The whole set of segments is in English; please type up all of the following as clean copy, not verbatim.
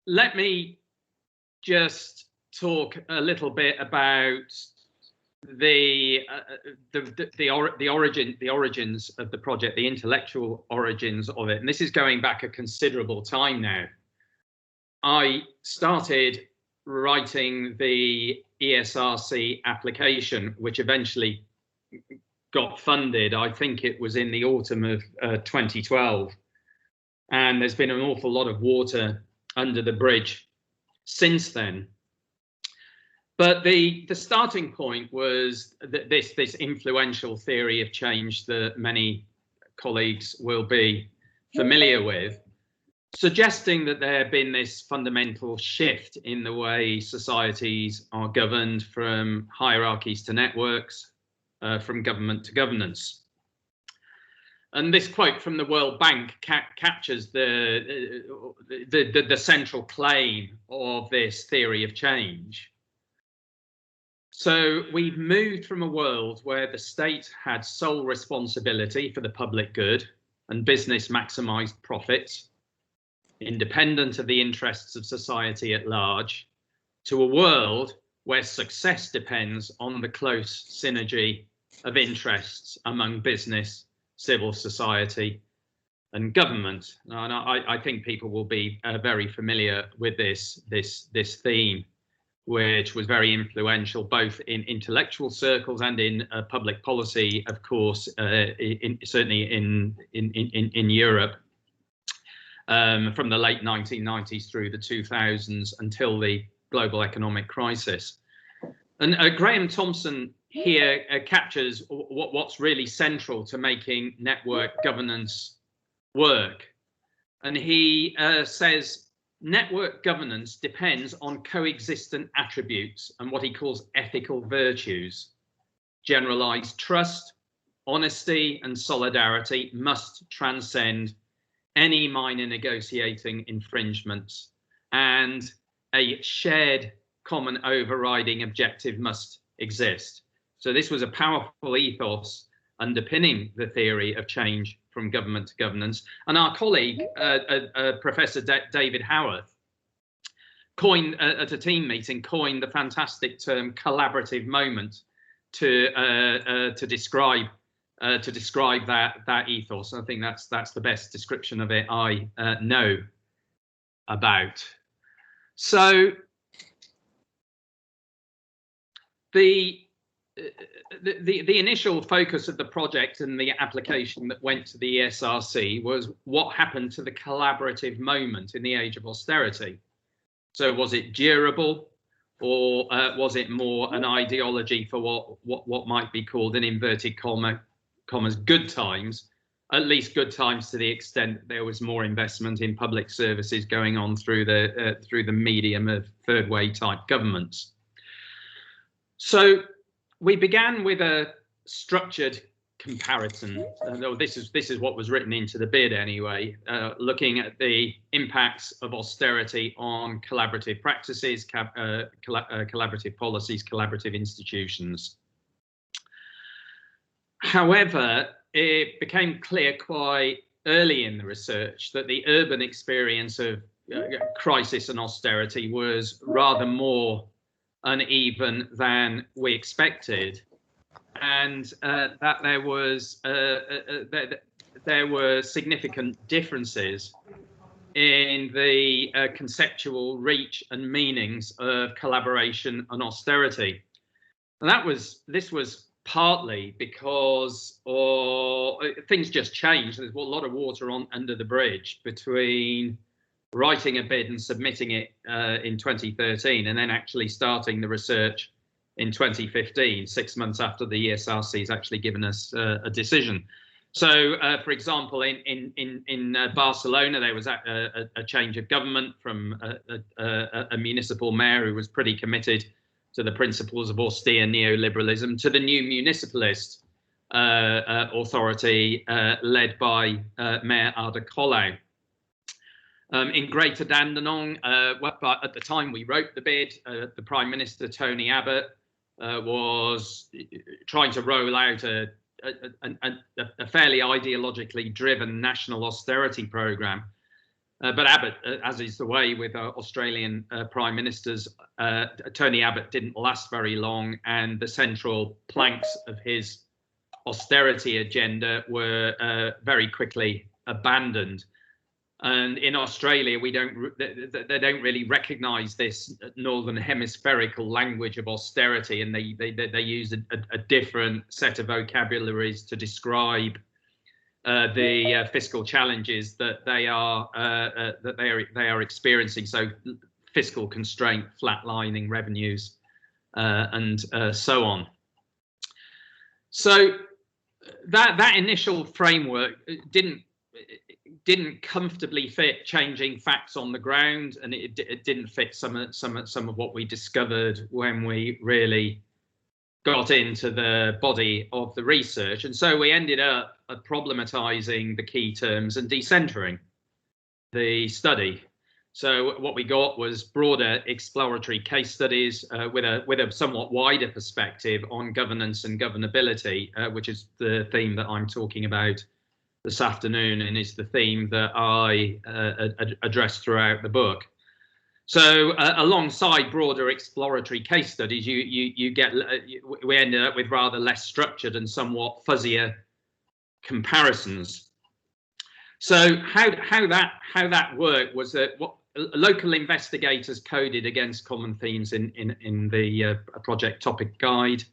let me just talk a little bit about the origins of the project, the intellectual origins of it. And this is going back a considerable time now. I started writing the ESRC application, which eventually got funded. I think it was in the autumn of 2012. And there's been an awful lot of water under the bridge since then. But the starting point was that this influential theory of change that many colleagues will be familiar with, suggesting that there had been this fundamental shift in the way societies are governed from hierarchies to networks, from government to governance. And this quote from the World Bank captures the central claim of this theory of change. So we've moved from a world where the state had sole responsibility for the public good and business maximised profits, independent of the interests of society at large, to a world where success depends on the close synergy of interests among business, civil society and government. And I think people will be very familiar with this theme, which was very influential both in intellectual circles and in public policy, of course, certainly in Europe, from the late 1990s through the 2000s until the global economic crisis. And Graham Thompson here captures what's really central to making network governance work. And he says, network governance depends on coexistent attributes and what he calls ethical virtues. Generalized trust, honesty, and solidarity must transcend any minor negotiating infringements, and a shared common overriding objective must exist. So this was a powerful ethos underpinning the theory of change from government to governance. And our colleague, Professor David Howarth, coined at a team meeting, coined the fantastic term collaborative moment to describe that ethos. I think that's the best description of it I know about. So the initial focus of the project and the application that went to the ESRC was what happened to the collaborative moment in the age of austerity. So was it durable, or was it more an ideology for what might be called, in inverted commas, good times, at least good times to the extent that there was more investment in public services going on through the medium of third way type governments. So we began with a structured comparison. This is what was written into the bid anyway, looking at the impacts of austerity on collaborative practices, collaborative policies, collaborative institutions. However, it became clear quite early in the research that the urban experience of crisis and austerity was rather more uneven than we expected, and that there were significant differences in the conceptual reach and meanings of collaboration and austerity. And this was partly because things just changed. There's a lot of water under the bridge between writing a bid and submitting it in 2013 and then actually starting the research in 2015, 6 months after the ESRC has actually given us a decision. So, for example, in Barcelona, there was a change of government from a municipal mayor who was pretty committed to the principles of austere neoliberalism to the new municipalist authority led by Mayor Ada Colau. In Greater Dandenong, at the time we wrote the bid, the Prime Minister, Tony Abbott, was trying to roll out a fairly ideologically driven national austerity programme. But Abbott, as is the way with Australian prime ministers, Tony Abbott didn't last very long, and the central planks of his austerity agenda were very quickly abandoned. And in Australia, they don't really recognise this northern hemispherical language of austerity, and they use a different set of vocabularies to describe the fiscal challenges that they are experiencing. So, fiscal constraint, flatlining revenues, and so on. So that initial framework didn't comfortably fit changing facts on the ground, and it didn't fit some of what we discovered when we really got into the body of the research. And so we ended up problematizing the key terms and decentering the study. So what we got was broader exploratory case studies with a somewhat wider perspective on governance and governability, which is the theme that I'm talking about this afternoon, and is the theme that I address throughout the book. So alongside broader exploratory case studies, we ended up with rather less structured and somewhat fuzzier comparisons. So how that worked was that what local investigators coded against common themes in the project topic guide,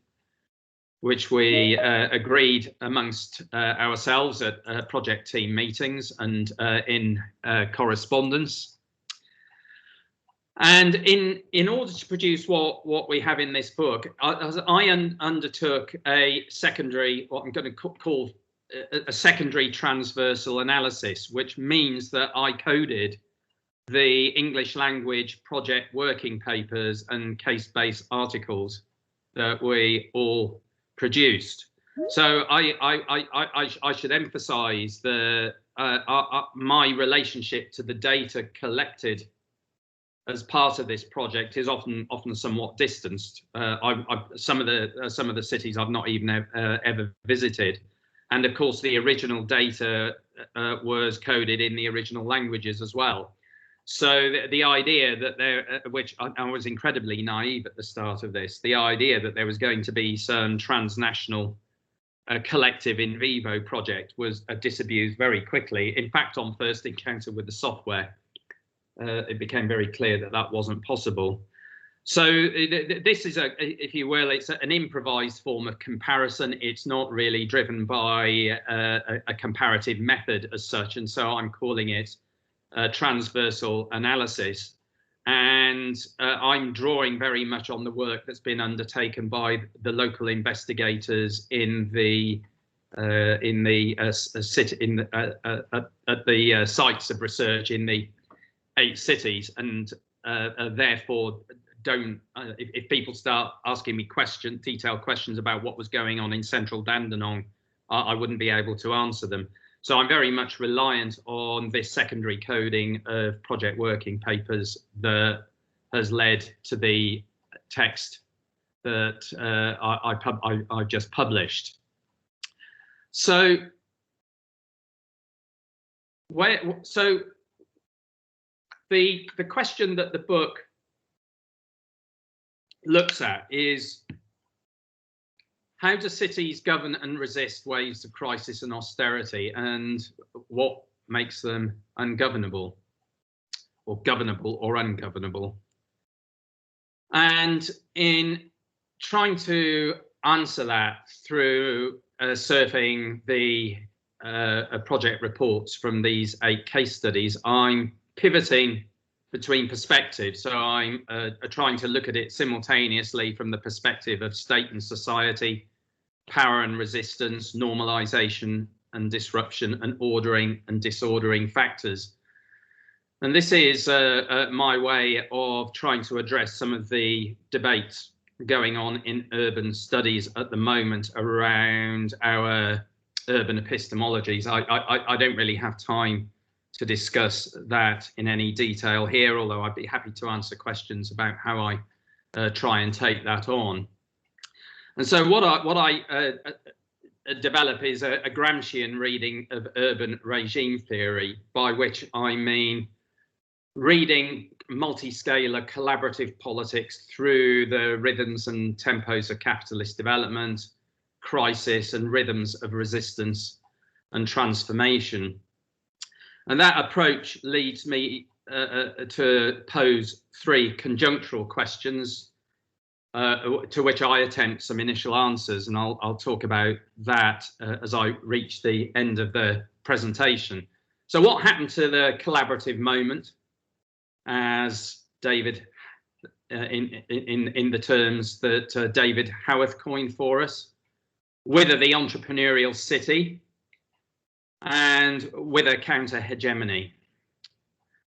which we agreed amongst ourselves at project team meetings and in correspondence. And in order to produce what we have in this book, I undertook a secondary, what I'm going to call a secondary transversal analysis, which means that I coded the English language project working papers and case-based articles that we all produced. So I should emphasize my relationship to the data collected as part of this project is often somewhat distanced. Some of the cities I've not even ever visited, and of course the original data was coded in the original languages as well. So the idea that there, which I was incredibly naive at the start of this, the idea that there was going to be some transnational collective in vivo project was disabused very quickly. In fact, on first encounter with the software, it became very clear that that wasn't possible. So this is if you will, it's an improvised form of comparison. It's not really driven by a comparative method as such, and so I'm calling it transversal analysis. And I'm drawing very much on the work that's been undertaken by the local investigators in the sites of research in the 8 cities, and therefore if people start asking me detailed questions about what was going on in central Dandenong, I wouldn't be able to answer them. So I'm very much reliant on this secondary coding of project working papers that has led to the text that I've just published. So the question that the book looks at is, how do cities govern and resist waves of crisis and austerity, and what makes them ungovernable, or governable or ungovernable? And in trying to answer that through surfing the project reports from these 8 case studies, I'm pivoting between perspectives. So I'm trying to look at it simultaneously from the perspective of state and society, power and resistance, normalisation and disruption, and ordering and disordering factors. And this is my way of trying to address some of the debates going on in urban studies at the moment around our urban epistemologies. I don't really have time to discuss that in any detail here, although I'd be happy to answer questions about how I try and take that on. And so what I develop is a Gramscian reading of urban regime theory, by which I mean reading multi-scalar collaborative politics through the rhythms and tempos of capitalist development, crisis, and rhythms of resistance and transformation. And that approach leads me to pose three conjunctural questions to which I attempt some initial answers, and I'll talk about that as I reach the end of the presentation. So what happened to the collaborative moment, as David, in the terms that David Howarth coined for us, with the entrepreneurial city and with a counter-hegemony?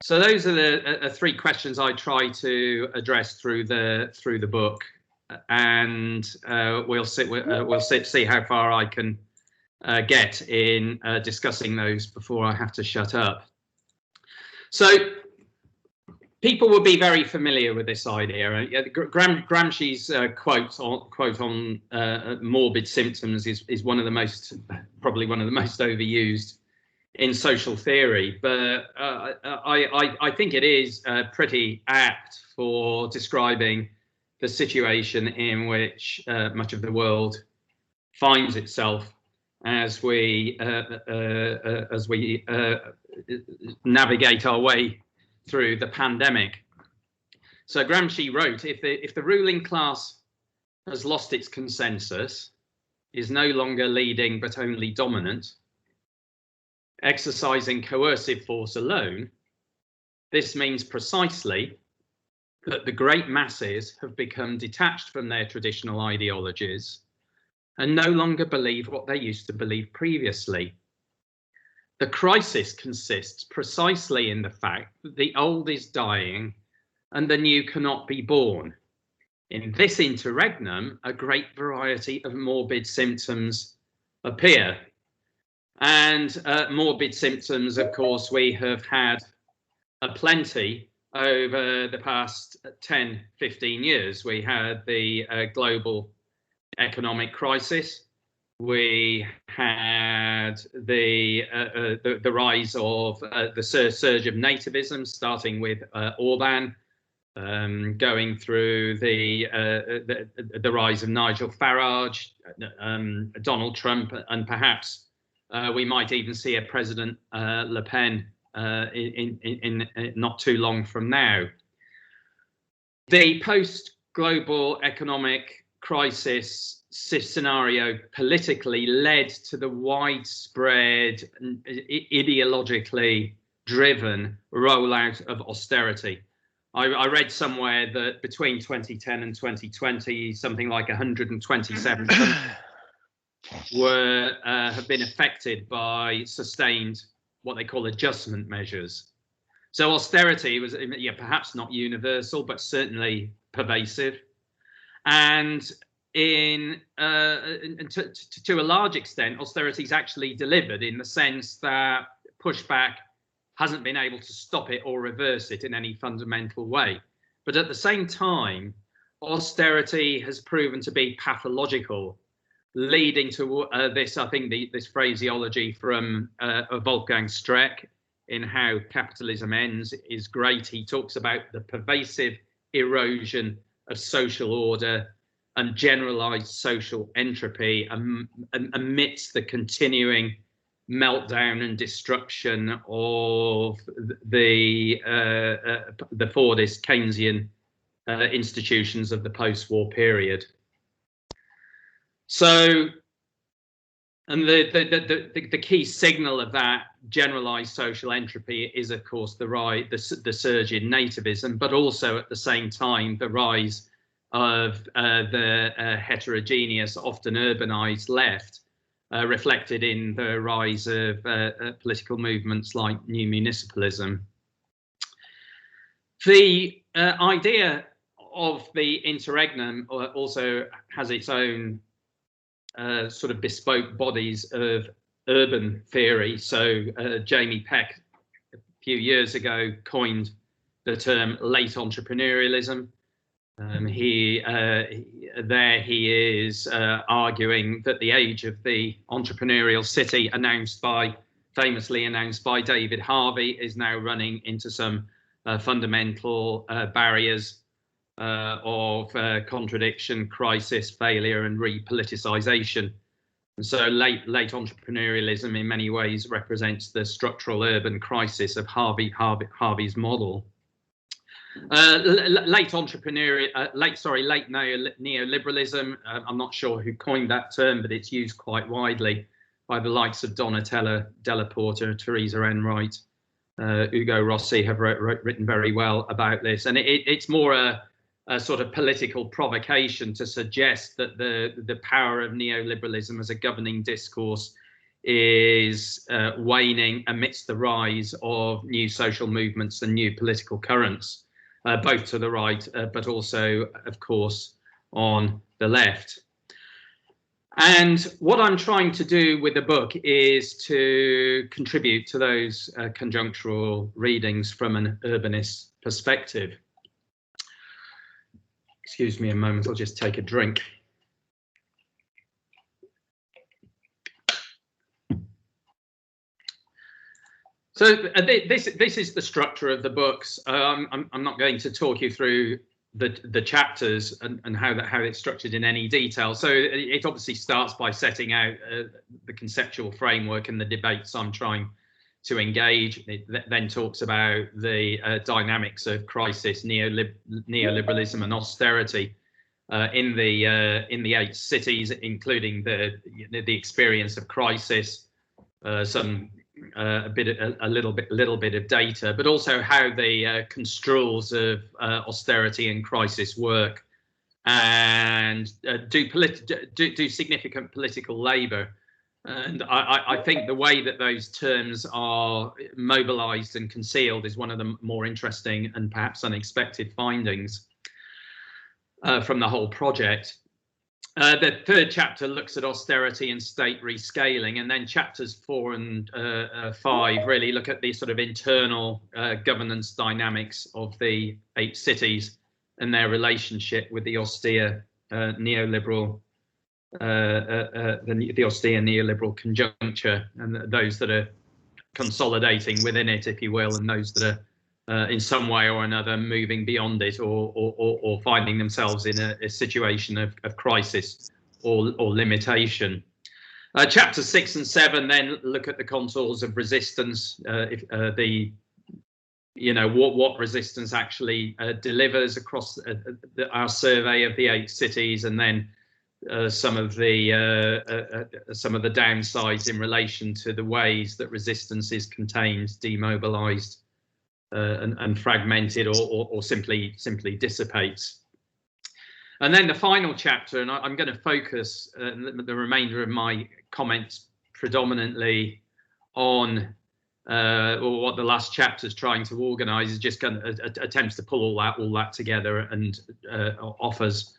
So those are the three questions I try to address through the book, and we'll see how far I can get in discussing those before I have to shut up. So people will be very familiar with this idea. Gramsci's quote on morbid symptoms is one of the most, probably one of the most overused in social theory, but I think it is pretty apt for describing the situation in which much of the world finds itself as we navigate our way through the pandemic. So Gramsci wrote, if the ruling class has lost its consensus, is no longer leading but only dominant, exercising coercive force alone, this means precisely that the great masses have become detached from their traditional ideologies and no longer believe what they used to believe previously. The crisis consists precisely in the fact that the old is dying and the new cannot be born. In this interregnum, a great variety of morbid symptoms appear. And morbid symptoms, of course, we have had plenty over the past 10, 15 years. We had the global economic crisis. We had the rise of the surge of nativism, starting with Orban, going through the rise of Nigel Farage, Donald Trump, and perhaps we might even see a President Le Pen in not too long from now. The post-global economic crisis scenario politically led to the widespread, ideologically driven rollout of austerity. I read somewhere that between 2010 and 2020, something like 127 have been affected by sustained what they call adjustment measures. So austerity was, yeah, perhaps not universal, but certainly pervasive. And to a large extent, austerity is actually delivered in the sense that pushback hasn't been able to stop it or reverse it in any fundamental way. But at the same time, austerity has proven to be pathological, leading to this, I think, this phraseology from Wolfgang Streeck in How Capitalism Ends is great. He talks about the pervasive erosion of social order and generalized social entropy amidst the continuing meltdown and destruction of the Fordist Keynesian institutions of the post-war period. So, and the key signal of that generalized social entropy is, of course, the surge in nativism, but also at the same time the rise of the heterogeneous, often urbanized left, reflected in the rise of political movements like New Municipalism. The idea of the interregnum also has its own sort of bespoke bodies of urban theory. So Jamie Peck, a few years ago, coined the term late entrepreneurialism. He is arguing that the age of the entrepreneurial city, famously announced by David Harvey, is now running into some fundamental barriers of contradiction, crisis, failure, and repoliticization. And so late entrepreneurialism in many ways represents the structural urban crisis of Harvey's model. Late neoliberalism, I'm not sure who coined that term, but it's used quite widely by the likes of Donatella Della Porta, Teresa Enright, Ugo Rossi have written very well about this. And it's more a sort of political provocation to suggest that the power of neoliberalism as a governing discourse is waning amidst the rise of new social movements and new political currents, both to the right, but also, of course, on the left. And what I'm trying to do with the book is to contribute to those conjunctural readings from an urbanist perspective. Excuse me a moment, I'll just take a drink. So this is the structure of the books. I'm not going to talk you through the chapters and how it's structured in any detail. So it obviously starts by setting out the conceptual framework and the debates I'm trying to engage. It then talks about the dynamics of crisis, neoliberalism, and austerity in the 8 cities, including the experience of crisis, a little bit of data, but also how the construals of austerity and crisis work, and do significant political labour. And I think the way that those terms are mobilised and concealed is one of the more interesting and perhaps unexpected findings from the whole project. The third chapter looks at austerity and state rescaling, and then chapters 4 and 5 really look at the sort of internal governance dynamics of the 8 cities and their relationship with the austere neoliberal, the austere neoliberal conjuncture, and those that are consolidating within it, if you will, and those that are in some way or another moving beyond it, or finding themselves in a situation of crisis or limitation. Chapters 6 and 7 then look at the contours of resistance, what resistance actually delivers across our survey of the 8 cities, and then some of the downsides in relation to the ways that resistance is contained, demobilized, and fragmented, or simply dissipates. And then the final chapter, and I'm going to focus the remainder of my comments predominantly on what the last chapter is trying to organise, is just going to attempts to pull all that together, and offers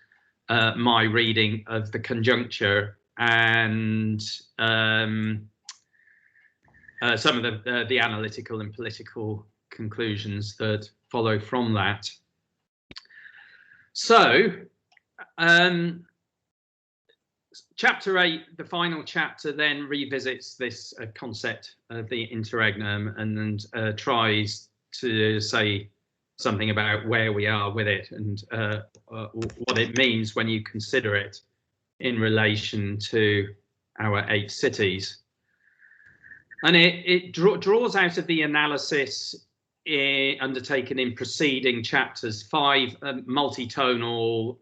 my reading of the conjuncture and some of the analytical and political conclusions that follow from that. So chapter 8, the final chapter, then revisits this concept of the interregnum and tries to say something about where we are with it, and what it means when you consider it in relation to our 8 cities. And it draws out of the analysis undertaken in preceding chapters 5 multitonal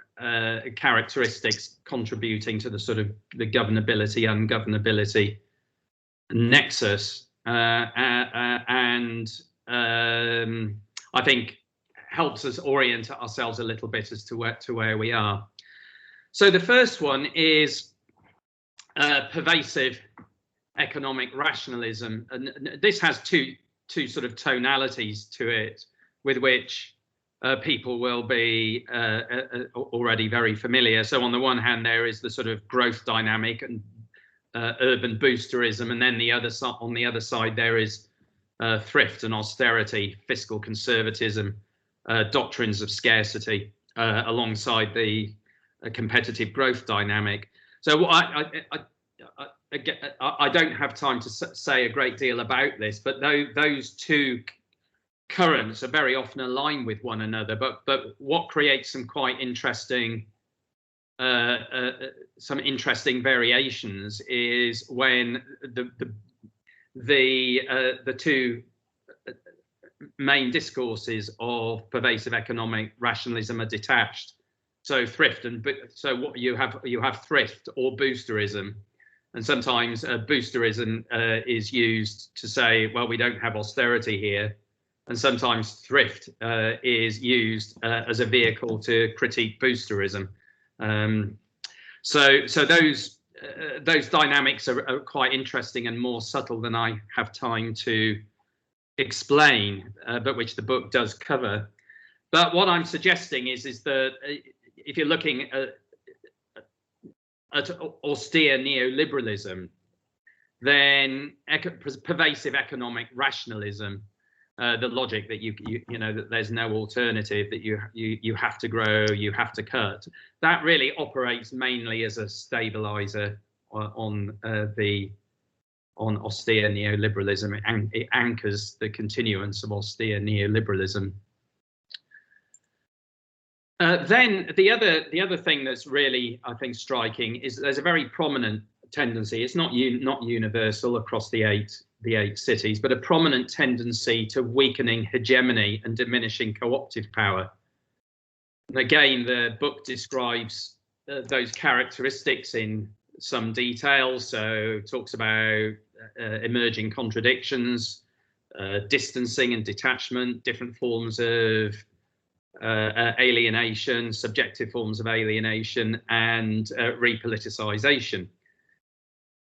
characteristics contributing to the sort of the governability, ungovernability nexus, and I think helps us orient ourselves a little bit as to where we are. So the first one is pervasive economic rationalism, and this has two sort of tonalities to it, with which people will be already very familiar. So on the one hand, there is the sort of growth dynamic and urban boosterism, and then on the other side there is thrift and austerity, fiscal conservatism, doctrines of scarcity, alongside the competitive growth dynamic. So I don't have time to say a great deal about this, but those two currents are very often aligned with one another, but what creates some quite interesting variations is when the two main discourses of pervasive economic rationalism are detached. So thrift what you have thrift or boosterism, and sometimes boosterism is used to say, well, we don't have austerity here, and sometimes thrift is used as a vehicle to critique boosterism. So those dynamics are quite interesting and more subtle than I have time to explain, but which the book does cover. But what I'm suggesting is that if you're looking at austere neoliberalism, then pervasive economic rationalism, the logic that you know that there's no alternative, that you have to grow, you have to cut, that really operates mainly as a stabilizer on austere neoliberalism, and it anchors the continuance of austere neoliberalism. Then the other thing that's really, I think, striking is there's a very prominent tendency. It's not universal across the eight cities, but a prominent tendency to weakening hegemony and diminishing co-optive power. And again, the book describes those characteristics in some detail. So it talks about emerging contradictions, distancing and detachment, different forms of alienation, subjective forms of alienation, and repoliticization.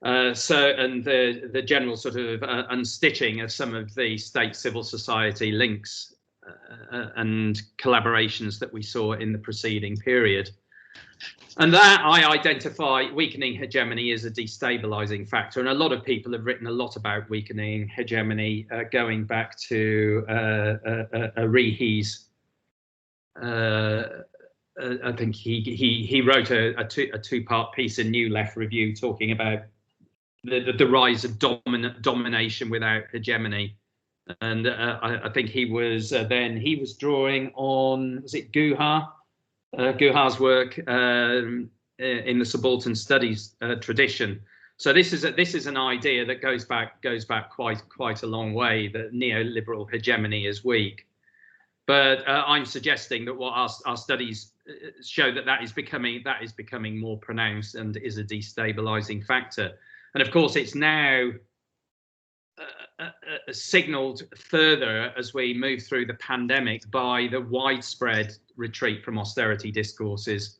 And the general sort of unstitching of some of the state civil society links and collaborations that we saw in the preceding period. And that I identify weakening hegemony as a destabilizing factor. And a lot of people have written a lot about weakening hegemony, going back to Rehe's. I think he wrote a two-part piece in New Left Review talking about the rise of domination without hegemony, and I think he was drawing on, was it Guhar's work in the subaltern studies tradition. So this is an idea that goes back quite a long way, that neoliberal hegemony is weak. But I'm suggesting that what our studies show that is becoming more pronounced and is a destabilizing factor. And of course, it's now signaled further as we move through the pandemic by the widespread retreat from austerity discourses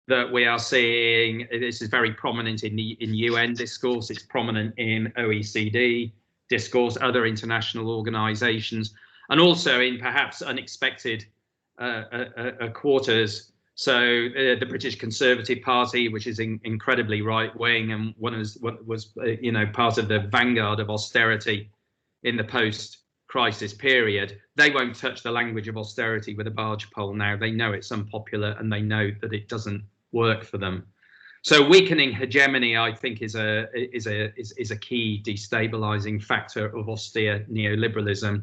that we are seeing. This is very prominent in UN discourse. It's prominent in OECD discourse, other international organizations, and also in perhaps unexpected quarters. So the British Conservative Party, which is incredibly right-wing and was part of the vanguard of austerity in the post-crisis period, they won't touch the language of austerity with a barge pole now. They know it's unpopular and they know that it doesn't work for them. So weakening hegemony, I think, is a key destabilizing factor of austere neoliberalism.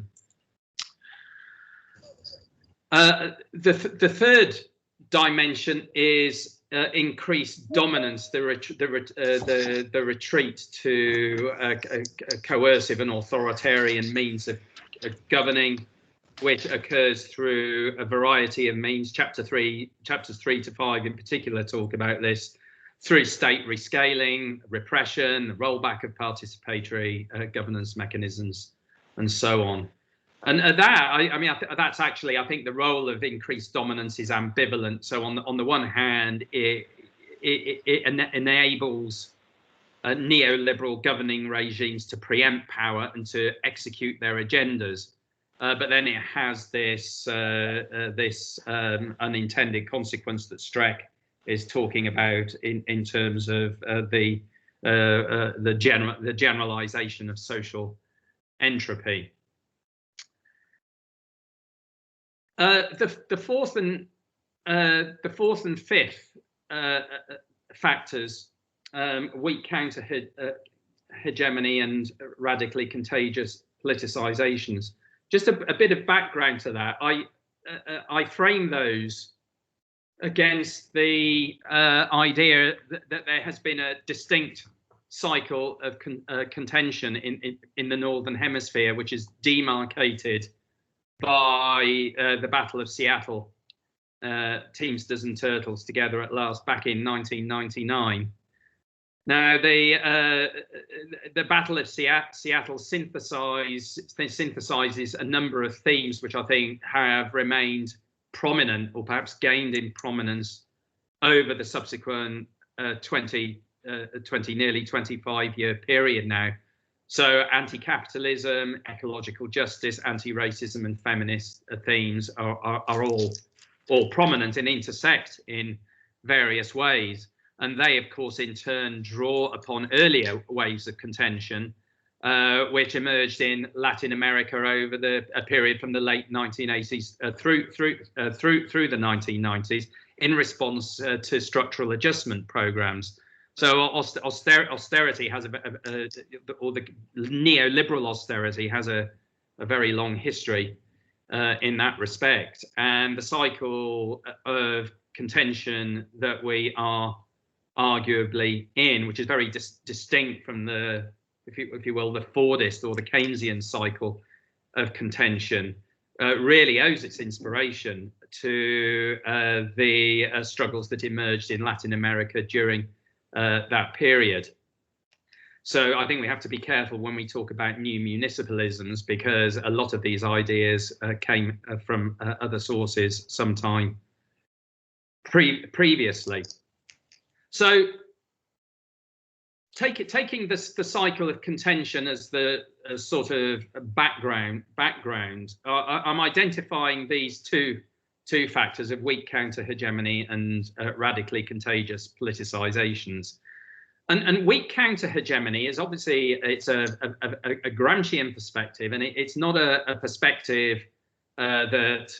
The third dimension is increased dominance, the retreat to coercive and authoritarian means of governing, which occurs through a variety of means. Chapters 3 to 5 in particular talk about this, through state rescaling, repression, the rollback of participatory governance mechanisms, and so on. And that's actually, I think the role of increased dominance is ambivalent. So on the one hand, it enables neoliberal governing regimes to preempt power and to execute their agendas. But then it has this unintended consequence that Streck is talking about in terms of the generalization of social entropy. The fourth and fifth factors, weak counter hegemony and radically contagious politicizations, just a bit of background to that. I frame those against the idea that there has been a distinct cycle of contention in the Northern Hemisphere, which is demarcated by the Battle of Seattle, Teamsters and Turtles together at last, back in 1999. Now, the Battle of Seattle synthesizes a number of themes which I think have remained prominent, or perhaps gained in prominence, over the subsequent nearly 25-year period now. So anti-capitalism, ecological justice, anti-racism and feminist themes are all prominent and intersect in various ways. And they, of course, in turn draw upon earlier waves of contention, which emerged in Latin America over a period from the late 1980s through the 1990s in response to structural adjustment programs. So austerity has or the neoliberal austerity has a very long history in that respect, and the cycle of contention that we are arguably in, which is very distinct from the, if you will, the Fordist or the Keynesian cycle of contention, really owes its inspiration to the struggles that emerged in Latin America during that period. So I think we have to be careful when we talk about new municipalisms, because a lot of these ideas came from other sources sometime previously. So taking the cycle of contention as the sort of background, I'm identifying these two factors of weak counter-hegemony and radically contagious politicizations. And weak counter-hegemony is obviously, it's a Gramscian perspective, and it's not a perspective that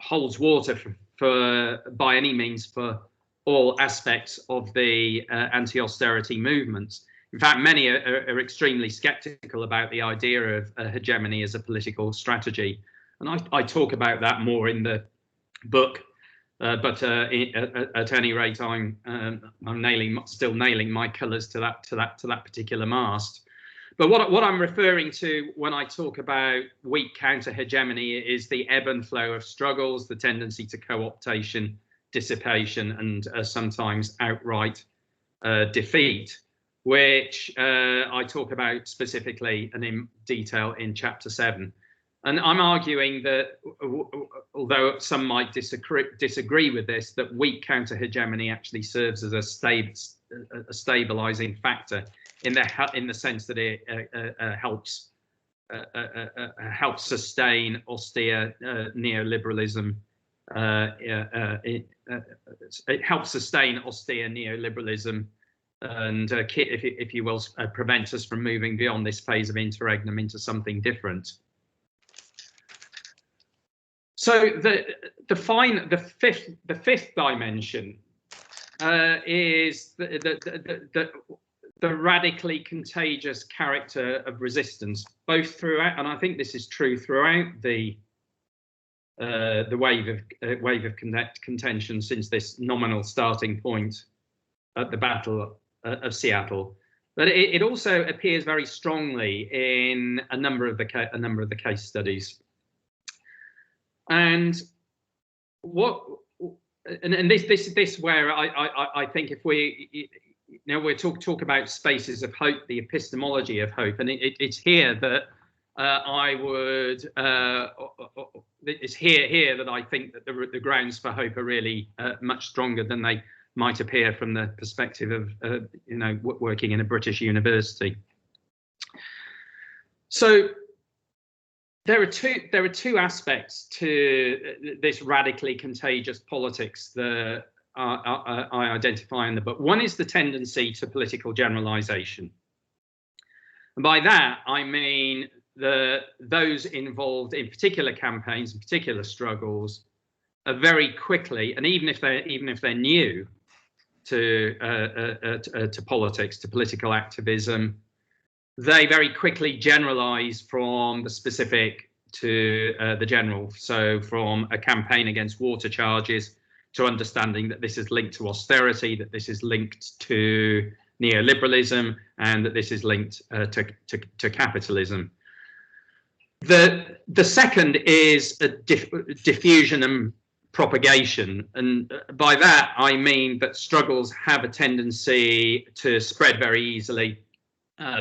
holds water for by any means for all aspects of the anti-austerity movements. In fact, many are extremely skeptical about the idea of hegemony as a political strategy. And I talk about that more in the book, but at any rate, I'm still nailing my colours to that particular mast. But what I'm referring to when I talk about weak counter-hegemony is the ebb and flow of struggles, the tendency to co-optation, dissipation, and sometimes outright defeat, which I talk about specifically and in detail in chapter 7. And I'm arguing that, although some might disagree with this, that weak counter-hegemony actually serves as a stabilizing factor in the sense that it helps sustain austere neoliberalism. It helps sustain austere neoliberalism and, if you will, prevent us from moving beyond this phase of interregnum into something different. So the fifth dimension is the radically contagious character of resistance, both throughout, and I think this is true throughout the wave of contention since this nominal starting point at the Battle of Seattle. But it also appears very strongly in a number of the case studies. And this where I think if we we talk about spaces of hope, the epistemology of hope, and it's here that it's here that I think that the grounds for hope are really much stronger than they might appear from the perspective of working in a British university. So there are two aspects to this radically contagious politics that I identify in the book. One is the tendency to political generalization. And by that, I mean those involved in particular campaigns and particular struggles are very quickly, and even if they're new to politics, to political activism, they very quickly generalize from the specific to the general. So from a campaign against water charges to understanding that this is linked to austerity, that this is linked to neoliberalism, and that this is linked to capitalism. The second is a diffusion and propagation, and by that I mean that struggles have a tendency to spread very easily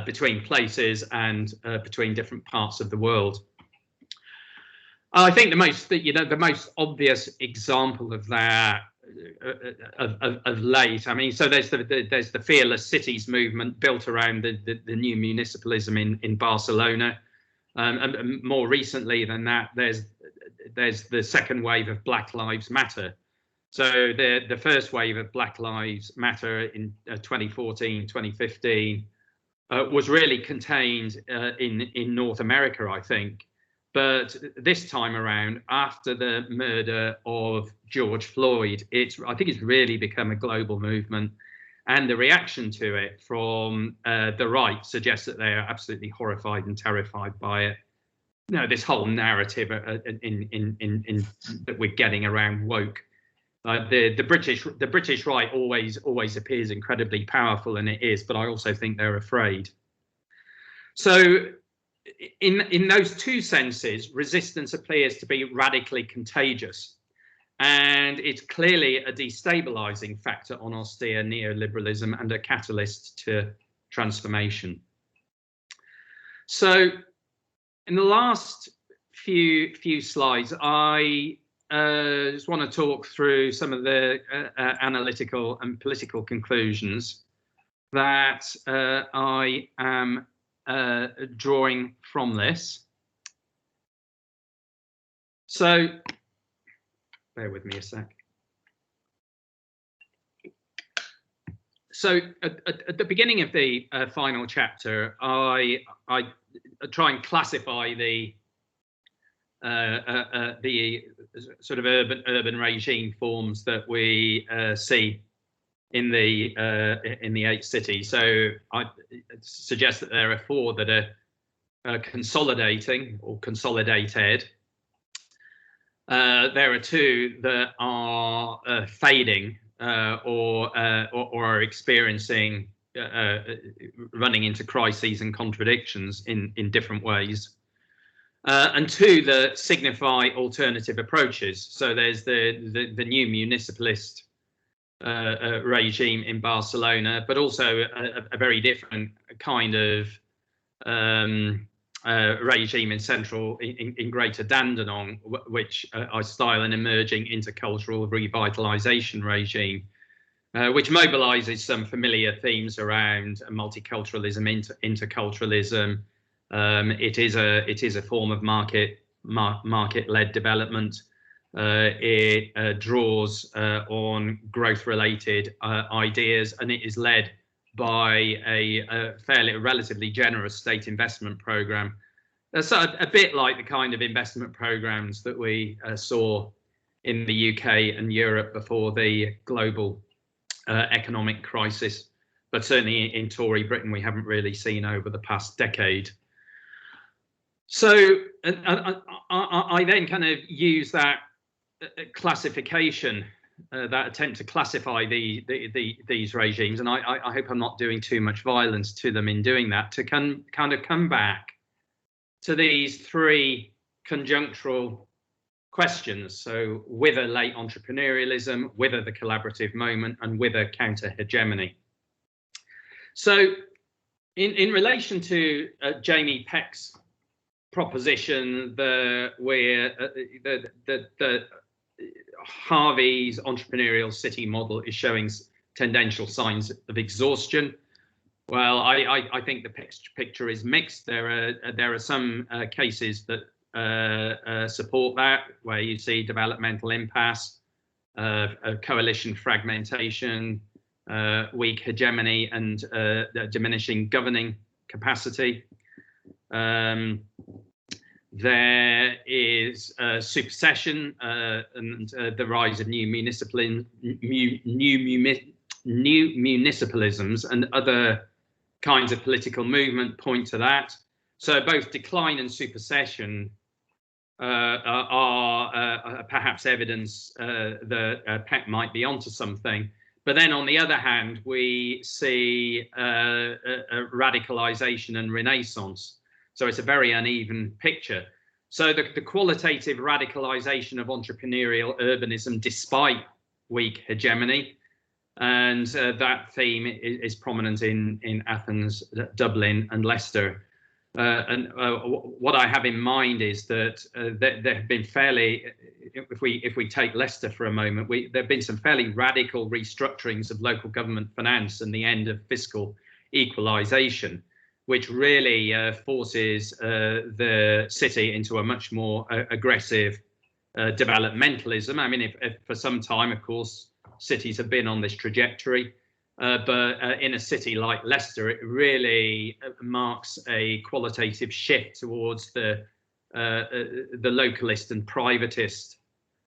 between places and between different parts of the world. I think the most obvious example of that of late, I mean, so there's the fearless cities movement built around the new municipalism in Barcelona, and more recently than that, there's the second wave of Black Lives Matter. So the first wave of Black Lives Matter in 2014, 2015 was really contained in North America, I think. But this time around, after the murder of George Floyd, I think it's really become a global movement. And the reaction to it from the right suggests that they are absolutely horrified and terrified by it. You know, this whole narrative that we're getting around woke. The British right always appears incredibly powerful, and it is, but I also think they're afraid. So in those two senses, resistance appears to be radically contagious, and it's clearly a destabilizing factor on austere neoliberalism and a catalyst to transformation. So in the last few slides, I just want to talk through some of the analytical and political conclusions that I am drawing from this. So bear with me a sec. So at the beginning of the final chapter, I try and classify the sort of urban regime forms that we see in the 8 cities. So I suggest that there are 4 that are consolidating or consolidated. There are 2 that are fading or are experiencing running into crises and contradictions in different ways. And 2 that signify alternative approaches. So there's the new municipalist regime in Barcelona, but also a very different kind of regime in Greater Dandenong, which I style an emerging intercultural revitalization regime, which mobilizes some familiar themes around multiculturalism, interculturalism. It is a form of market-led development. It draws on growth-related ideas, and it is led by a relatively generous state investment program. So a bit like the kind of investment programs that we saw in the UK and Europe before the global economic crisis, but certainly in Tory Britain we haven't really seen over the past decade. So I then kind of use that classification, that attempt to classify these regimes, and I hope I'm not doing too much violence to them in doing that, to kind of come back to these 3 conjunctural questions. So whether late entrepreneurialism, whether the collaborative moment, and whether counter-hegemony. So in relation to Jamie Peck's proposition that Harvey's entrepreneurial city model is showing tendential signs of exhaustion, well, I think the picture is mixed. There are some cases that support that, where you see developmental impasse, coalition fragmentation, weak hegemony, and diminishing governing capacity. There is supersession and the rise of new municipalisms, and other kinds of political movement point to that. So both decline and supersession are perhaps evidence that PEC might be onto something. But then on the other hand, we see a radicalization and renaissance. So it's a very uneven picture. So the qualitative radicalization of entrepreneurial urbanism despite weak hegemony, and that theme is prominent in Athens, Dublin and Leicester. What I have in mind is that there have been fairly, if we take Leicester for a moment, there have been some fairly radical restructurings of local government finance and the end of fiscal equalisation, which really forces the city into a much more aggressive developmentalism. I mean, if for some time, of course, cities have been on this trajectory. But in a city like Leicester, it really marks a qualitative shift towards the localist and privatist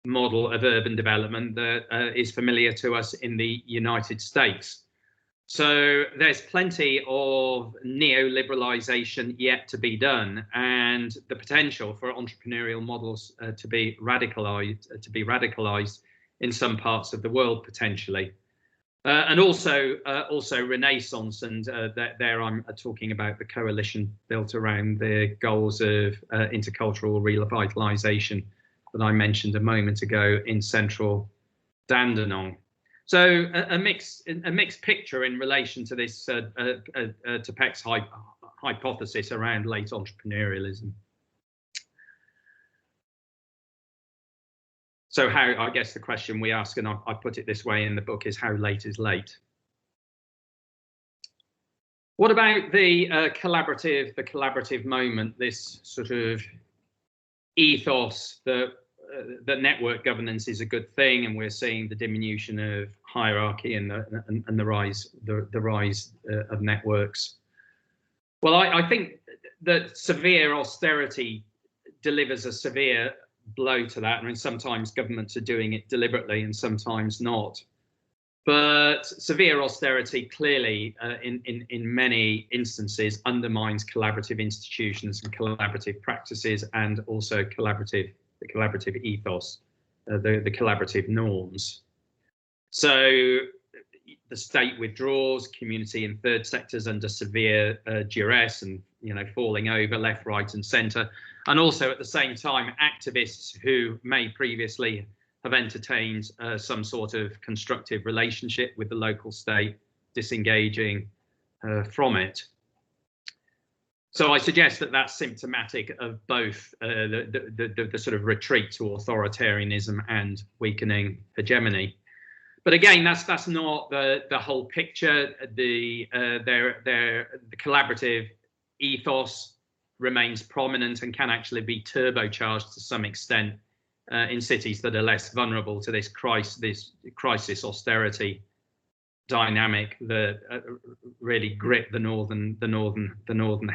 model of urban development that is familiar to us in the United States. So there's plenty of neoliberalization yet to be done, and the potential for entrepreneurial models to be radicalized in some parts of the world potentially. And also Renaissance, and there I'm talking about the coalition built around the goals of intercultural revitalisation that I mentioned a moment ago in central Dandenong. So a mixed picture in relation to this to PEC's hypothesis around late entrepreneurialism. So how, I guess the question we ask, and I put it this way in the book, is how late is late? What about the collaborative moment, this sort of ethos that network governance is a good thing, and we're seeing the diminution of hierarchy and the rise of networks? Well, I think that severe austerity delivers a severe blow to that. I mean, sometimes governments are doing it deliberately and sometimes not. But severe austerity clearly, in many instances, undermines collaborative institutions and collaborative practices, and also the collaborative ethos, the collaborative norms. So the state withdraws, community and third sectors under severe duress and falling over left, right, and centre. And also at the same time, activists who may previously have entertained some sort of constructive relationship with the local state disengaging from it. So I suggest that that's symptomatic of both the sort of retreat to authoritarianism and weakening hegemony. But again, that's not the whole picture. The collaborative ethos remains prominent and can actually be turbocharged to some extent in cities that are less vulnerable to this crisis austerity dynamic that really grip the northern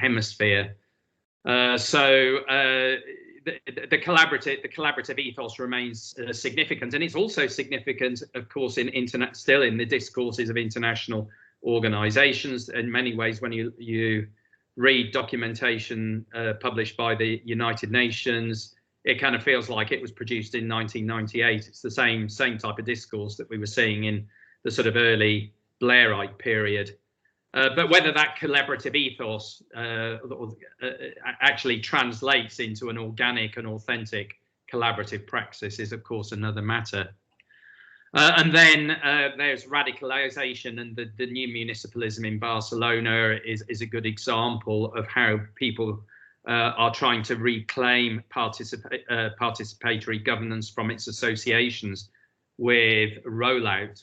hemisphere. The collaborative ethos remains significant, and it's also significant, of course, still in the discourses of international organisations. In many ways, when you read documentation published by the United Nations, it kind of feels like it was produced in 1998. It's the same type of discourse that we were seeing in the sort of early Blairite period. But whether that collaborative ethos actually translates into an organic and authentic collaborative praxis is, of course, another matter. And then there's radicalization, and the new municipalism in Barcelona is a good example of how people are trying to reclaim participatory governance from its associations with the rollout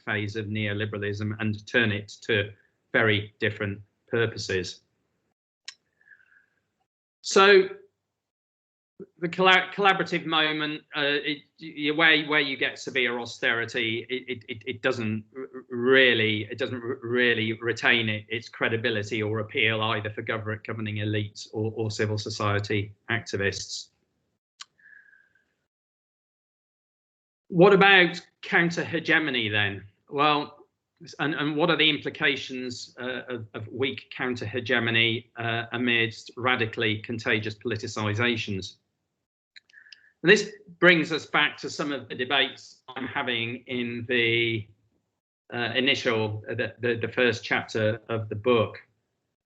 phase of neoliberalism and turn it to very different purposes. So the collaborative moment, where you get severe austerity, it doesn't really retain its credibility or appeal either for governing elites or civil society activists. What about counter-hegemony then? Well, and what are the implications of weak counter-hegemony amidst radically contagious politicizations? And this brings us back to some of the debates I'm having in the the first chapter of the book,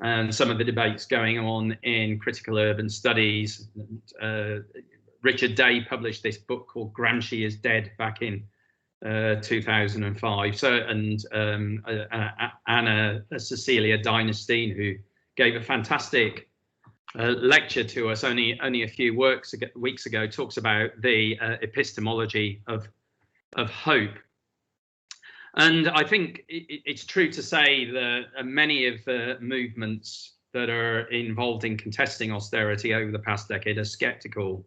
and some of the debates going on in critical urban studies. Richard Day published this book called Gramsci is Dead back in 2005. So, and Anna Cecilia Dynastine, who gave a fantastic lecture to us only a few weeks ago, talks about the epistemology of hope. And I think it's true to say that many of the movements that are involved in contesting austerity over the past decade are skeptical,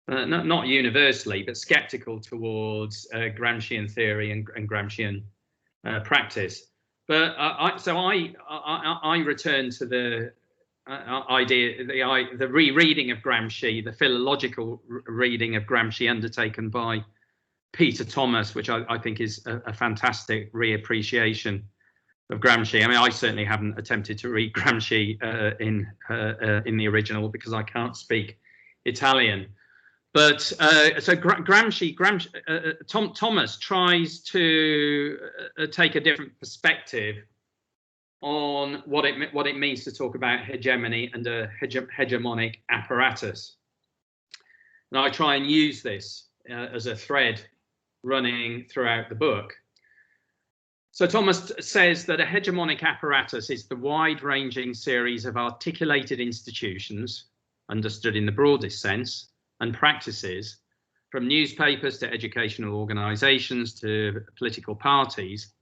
not universally, but skeptical towards Gramscian theory and Gramscian practice. But I return to the idea, the rereading of Gramsci, the philological reading of Gramsci undertaken by Peter Thomas, which I think is a fantastic reappreciation of Gramsci. I mean, I certainly haven't attempted to read Gramsci in the original because I can't speak Italian. But so Thomas tries to take a different perspective on what it means to talk about hegemony and a hegemonic apparatus. And I try and use this as a thread running throughout the book. So Thomas says that a hegemonic apparatus is the wide-ranging series of articulated institutions, understood in the broadest sense, and practices, from newspapers to educational organisations to political parties,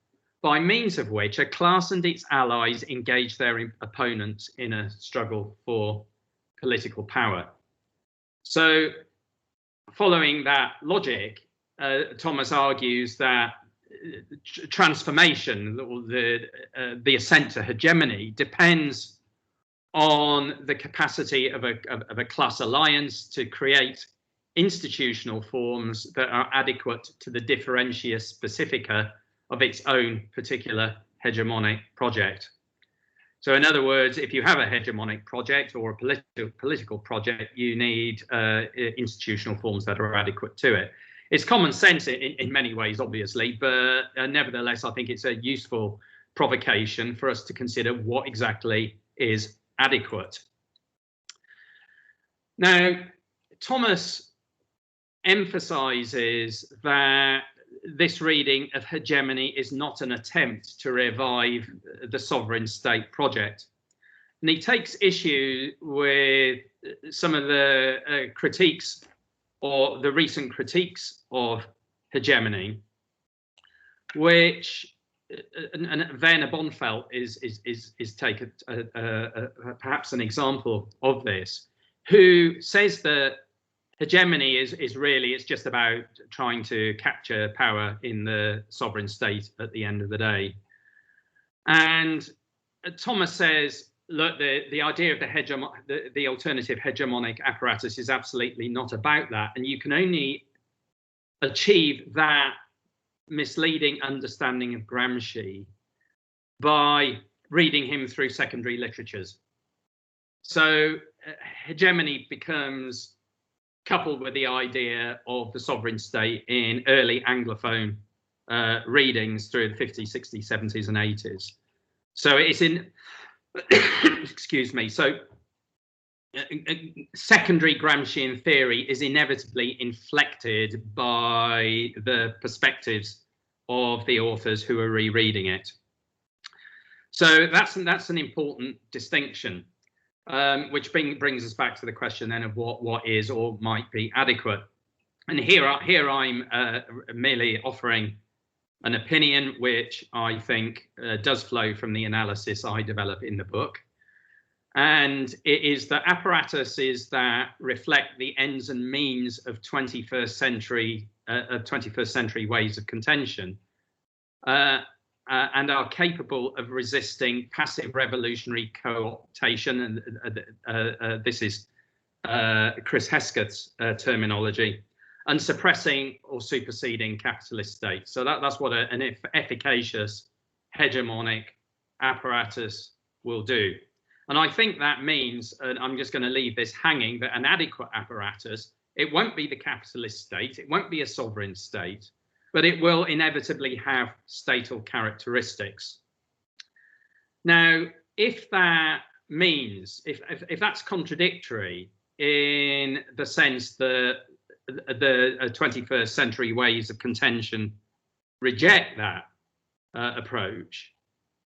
by means of which a class and its allies engage their opponents in a struggle for political power. So, following that logic, Thomas argues that transformation, the ascent to hegemony, depends on the capacity of a class alliance to create institutional forms that are adequate to the differentia specifica of its own particular hegemonic project. So in other words, if you have a hegemonic project or a political project, you need institutional forms that are adequate to it. It's common sense in many ways, obviously, but nevertheless, I think it's a useful provocation for us to consider what exactly is adequate. Now, Thomas emphasizes that this reading of hegemony is not an attempt to revive the sovereign state project. And he takes issue with some of the critiques, or the recent critiques of hegemony, which and Werner Bonfeld is taken perhaps an example of this, who says that hegemony is really, it's just about trying to capture power in the sovereign state at the end of the day. And Thomas says, look, the idea of the alternative hegemonic apparatus is absolutely not about that, and you can only achieve that misleading understanding of Gramsci by reading him through secondary literatures. So hegemony becomes coupled with the idea of the sovereign state in early Anglophone readings through the 50s, 60s, 70s and 80s. So it's in, excuse me, so secondary Gramscian theory is inevitably inflected by the perspectives of the authors who are rereading it. So that's an important distinction, which brings us back to the question then of what is or might be adequate. And here I'm merely offering an opinion which I think does flow from the analysis I develop in the book. And it is that apparatuses that reflect the ends and means of 21st century ways of contention and are capable of resisting passive revolutionary co-optation. And this is Chris Hesketh's terminology. and suppressing or superseding capitalist states. So that's what an efficacious hegemonic apparatus will do. And I think that means, and I'm just going to leave this hanging, that an adequate apparatus, it won't be the capitalist state, it won't be a sovereign state, but it will inevitably have statal characteristics. Now, if that means, if that's contradictory in the sense that the 21st century ways of contention reject that approach,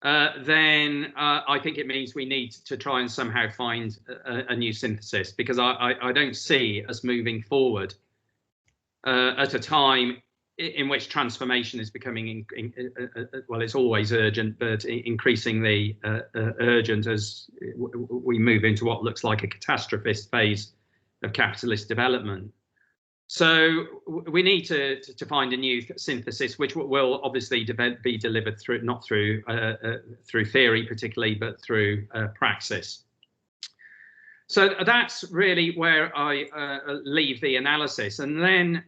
then I think it means we need to try and somehow find a new synthesis, because I don't see us moving forward at a time in which transformation is becoming, well, it's always urgent, but increasingly urgent as we move into what looks like a catastrophist phase of capitalist development. So we need to find a new synthesis, which will obviously be delivered through, not through theory particularly, but through praxis. So that's really where I leave the analysis. And then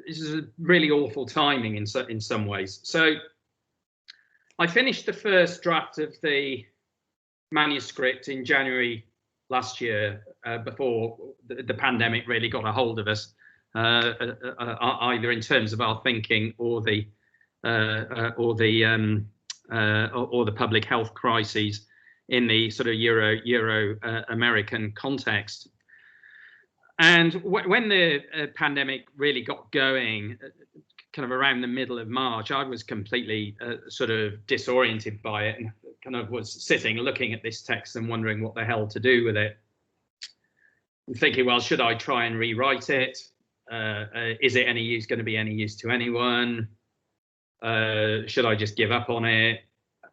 this is a really awful timing in some ways. So I finished the first draft of the manuscript in January last year, before the pandemic really got a hold of us, either in terms of our thinking or the public health crises in the sort of Euro American context. And when the pandemic really got going, kind of around the middle of March, I was completely sort of disoriented by it, and kind of was sitting looking at this text and wondering what the hell to do with it. I'm thinking, well, should I try and rewrite it? Is it going to be any use to anyone? Should I just give up on it?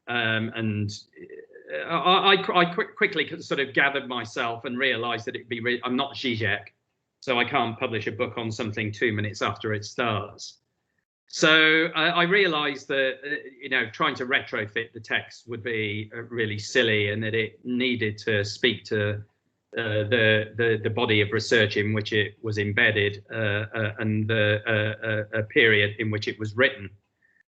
And I quickly sort of gathered myself and realized that I'm not Zizek, so I can't publish a book on something 2 minutes after it starts. So I realized that, trying to retrofit the text would be really silly, and that it needed to speak to the body of research in which it was embedded, and the period in which it was written.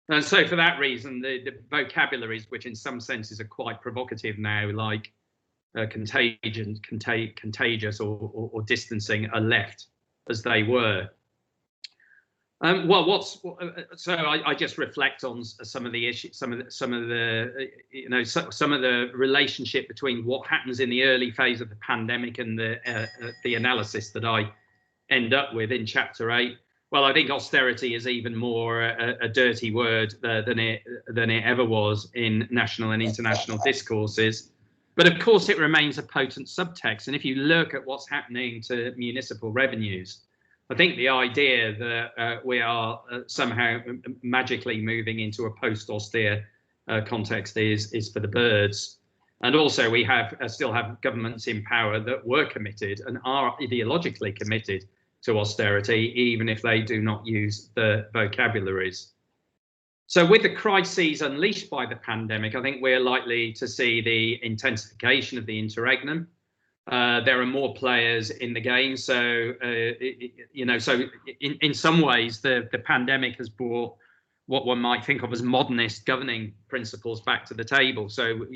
And so for that reason, the vocabularies, which in some senses are quite provocative now, like contagious or distancing, are left as they were. So I just reflect on some of the issues, some of the relationship between what happens in the early phase of the pandemic and the analysis that I end up with in chapter 8. Well, I think austerity is even more a dirty word than it ever was in national and international discourses. But of course, it remains a potent subtext. And if you look at what's happening to municipal revenues, I think the idea that we are somehow magically moving into a post-austere context is for the birds. And also we still have governments in power that were committed and are ideologically committed to austerity, even if they do not use the vocabularies. So with the crises unleashed by the pandemic, I think we're likely to see the intensification of the interregnum. There are more players in the game, so so in some ways the pandemic has brought what one might think of as modernist governing principles back to the table. So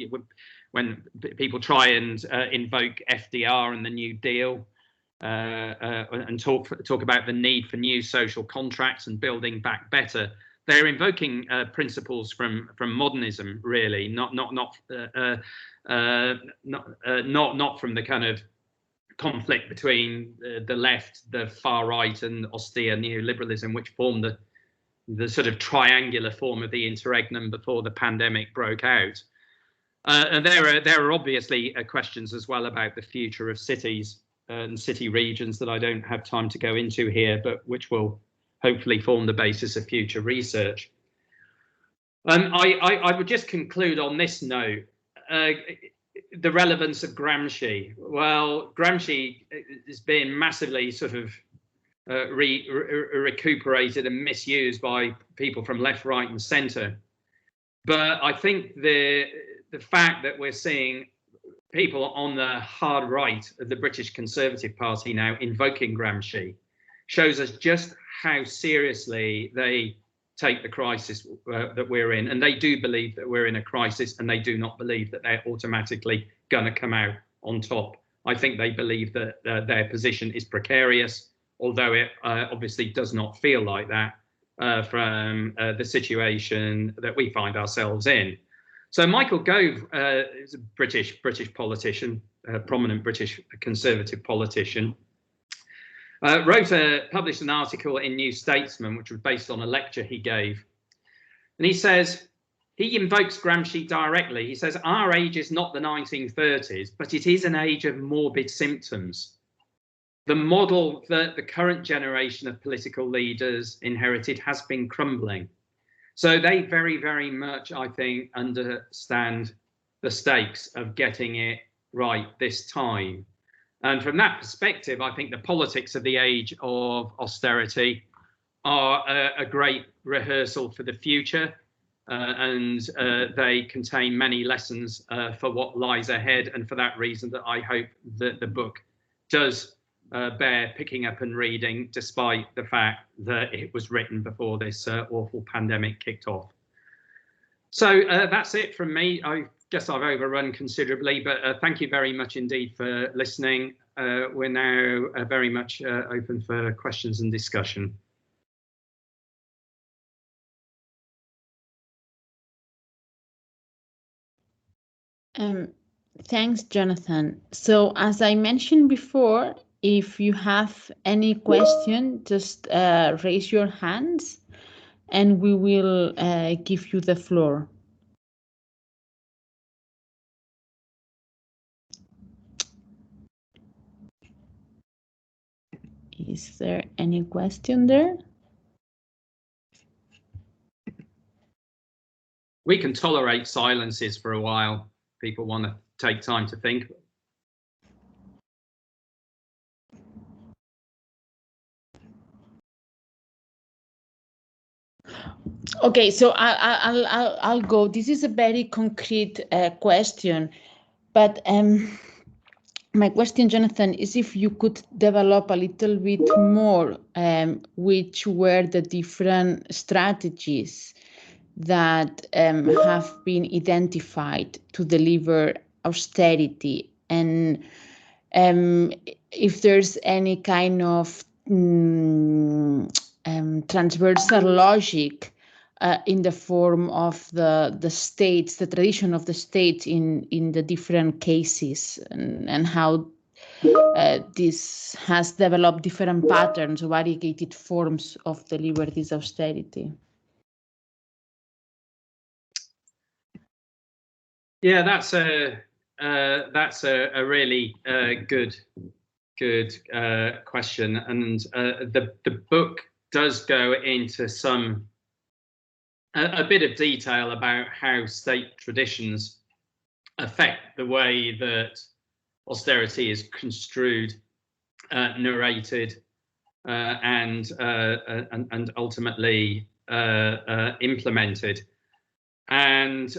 when people try and invoke FDR and the New Deal, and talk about the need for new social contracts and building back better, they're invoking principles from modernism, really, not from the kind of conflict between the left, the far right, and austere neoliberalism, which formed the sort of triangular form of the interregnum before the pandemic broke out. And there are obviously questions as well about the future of cities and city regions that I don't have time to go into here, but which will hopefully form the basis of future research. I would just conclude on this note. The relevance of Gramsci. Well, Gramsci is being massively sort of recuperated and misused by people from left, right, and centre. But I think the fact that we're seeing people on the hard right of the British Conservative Party now invoking Gramsci shows us just how seriously they take the crisis that we're in. And they do believe that we're in a crisis, and they do not believe that they're automatically going to come out on top. I think they believe that their position is precarious, although it obviously does not feel like that from the situation that we find ourselves in. So Michael Gove is a British politician, a prominent British Conservative politician, published an article in New Statesman, which was based on a lecture he gave. And he says, he invokes Gramsci directly. He says, our age is not the 1930s, but it is an age of morbid symptoms. The model that the current generation of political leaders inherited has been crumbling. So they very, very much, I think, understand the stakes of getting it right this time. And from that perspective, I think the politics of the age of austerity are a great rehearsal for the future. And they contain many lessons for what lies ahead. And for that reason, that I hope that the book does bear picking up and reading, despite the fact that it was written before this awful pandemic kicked off. So that's it from me. I guess I've overrun considerably, but thank you very much indeed for listening. We're now very much open for questions and discussion. Thanks, Jonathan. So as I mentioned before, if you have any question, just raise your hands and we will give you the floor. Is there any question there? We can tolerate silences for a while. People want to take time to think. Okay, so I'll go. This is a very concrete question, but my question, Jonathan, is if you could develop a little bit more which were the different strategies that have been identified to deliver austerity, and if there's any kind of transversal logic in the form of the states, the tradition of the states in the different cases, and how this has developed different patterns, variegated forms of deliver this austerity. Yeah, that's a really good question, and the book does go into a bit of detail about how state traditions affect the way that austerity is construed, narrated, and ultimately implemented. And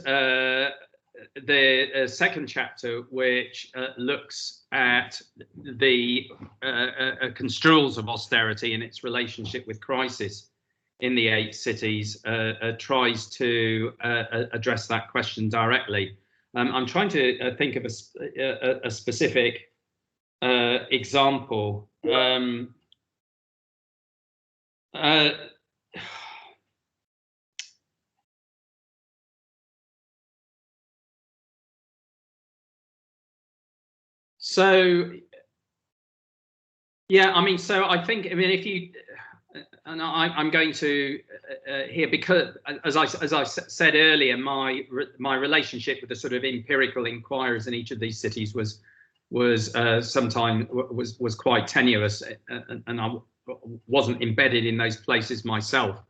the second chapter, which looks at the construals of austerity and its relationship with crisis in the 8 cities, tries to address that question directly. I'm trying to think of a specific example. So, yeah, I mean, so I think, if you, and I'm going to here, because as I said earlier, my relationship with the sort of empirical inquirers in each of these cities was quite tenuous, and I wasn't embedded in those places myself.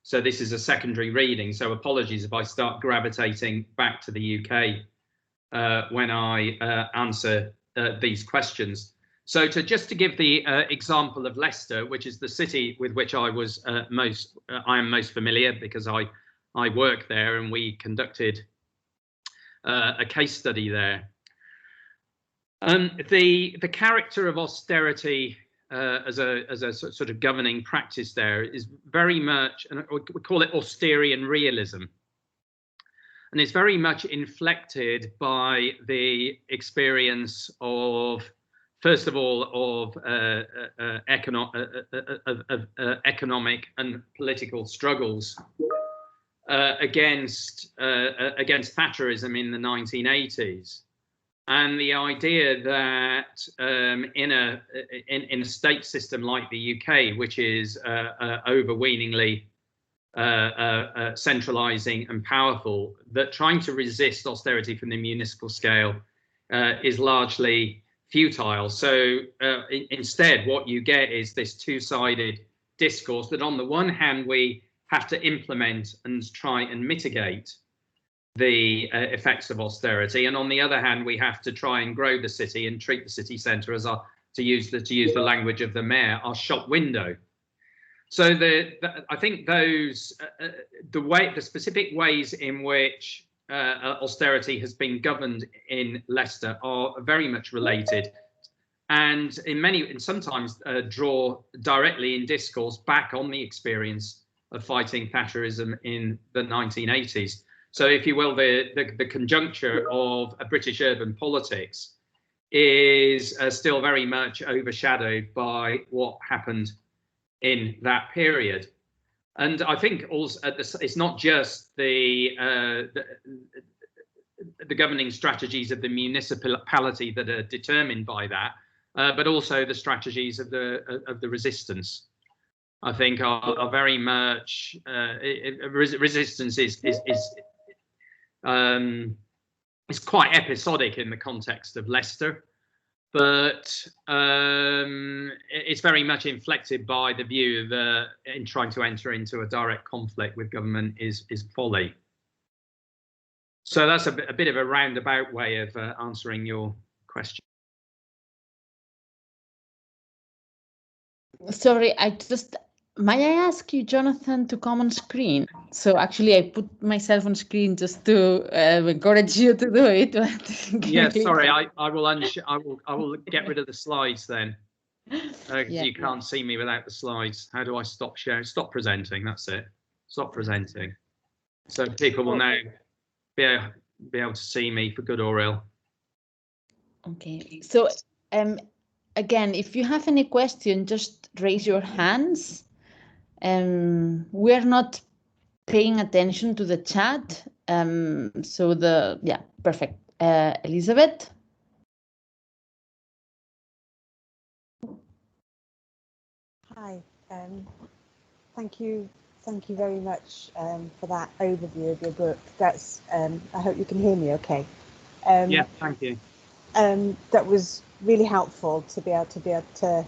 So this is a secondary reading. So apologies if I start gravitating back to the UK when I answer these questions. So just to give the example of Leicester, which is the city with which I was I am most familiar, because I work there and we conducted a case study there. The character of austerity as a sort of governing practice there is very much, and we call it austerian realism. And it's very much inflected by the experience of, first of all, of economic and political struggles against Thatcherism in the 1980s, and the idea that in a state system like the UK, which is overweeningly centralising and powerful, that trying to resist austerity from the municipal scale is largely futile. So instead, what you get is this two-sided discourse that on the one hand, we have to implement and try and mitigate the effects of austerity, and on the other hand, we have to try and grow the city and treat the city centre as our, to use the language of the mayor, our shop window. So I think those the specific ways in which austerity has been governed in Leicester are very much related, and sometimes draw directly in discourse back on the experience of fighting Thatcherism in the 1980s. So, if you will, the conjuncture of British urban politics is still very much overshadowed by what happened in that period. And I think also it's not just the governing strategies of the municipality that are determined by that, but also the strategies of the resistance. I think are very much resistance is quite episodic in the context of Leicester, but it's very much inflected by the view that in trying to enter into a direct conflict with government is folly. So that's a bit of a roundabout way of answering your question. Sorry, may I ask you, Jonathan, to come on screen? So actually, I put myself on screen just to encourage you to do it. Yeah, sorry, I will get rid of the slides then, because you can't see me without the slides. How do I stop sharing? Stop presenting. That's it. Stop presenting. So people will now be able to see me for good or ill. Okay. So again, if you have any question, just raise your hands. We're not paying attention to the chat. Perfect. Elizabeth? Hi, thank you very much for that overview of your book. That's I hope you can hear me okay. Yeah, thank you. That was really helpful to be able to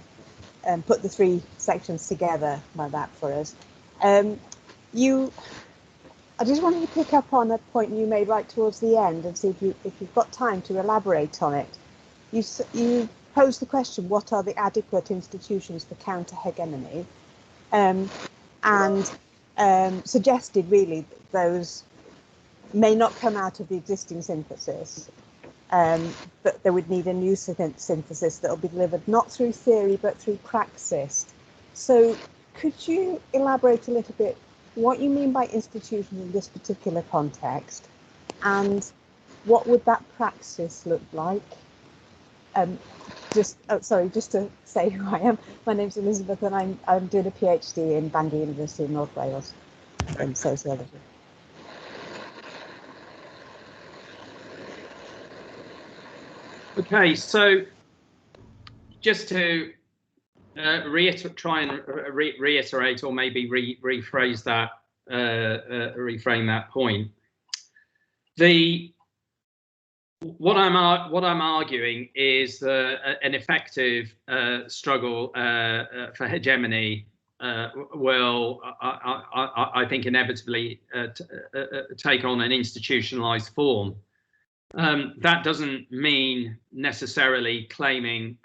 put the three sections together like that for us. I just wanted to pick up on a point you made right towards the end and see if you've got time to elaborate on it. You posed the question, what are the adequate institutions for counter-hegemony? And suggested really that those may not come out of the existing synthesis, but they would need a new synthesis that will be delivered not through theory but through praxis. So could you elaborate a little bit what you mean by institution in this particular context, and what would that praxis look like? Just to say who I am. My name's Elizabeth, and I'm doing a PhD in Bristol University in North Wales in sociology. Okay, so just to reiterate or maybe rephrase that, reframe that point. What I'm arguing is that an effective struggle for hegemony will, I think, inevitably take on an institutionalized form. That doesn't mean necessarily claiming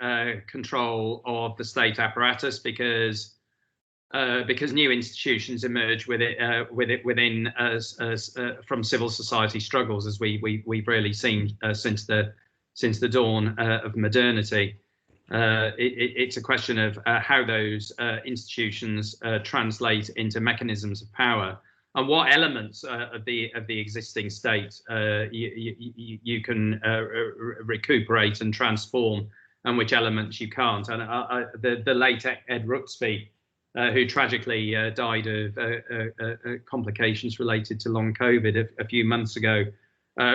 control of the state apparatus, because new institutions emerge from civil society struggles, as we've really seen since the since the dawn of modernity. It's a question of how those institutions translate into mechanisms of power, and what elements of the existing state you can recuperate and transform, and which elements you can't. And the late Ed Ruxby, who tragically died of complications related to long COVID a few months ago,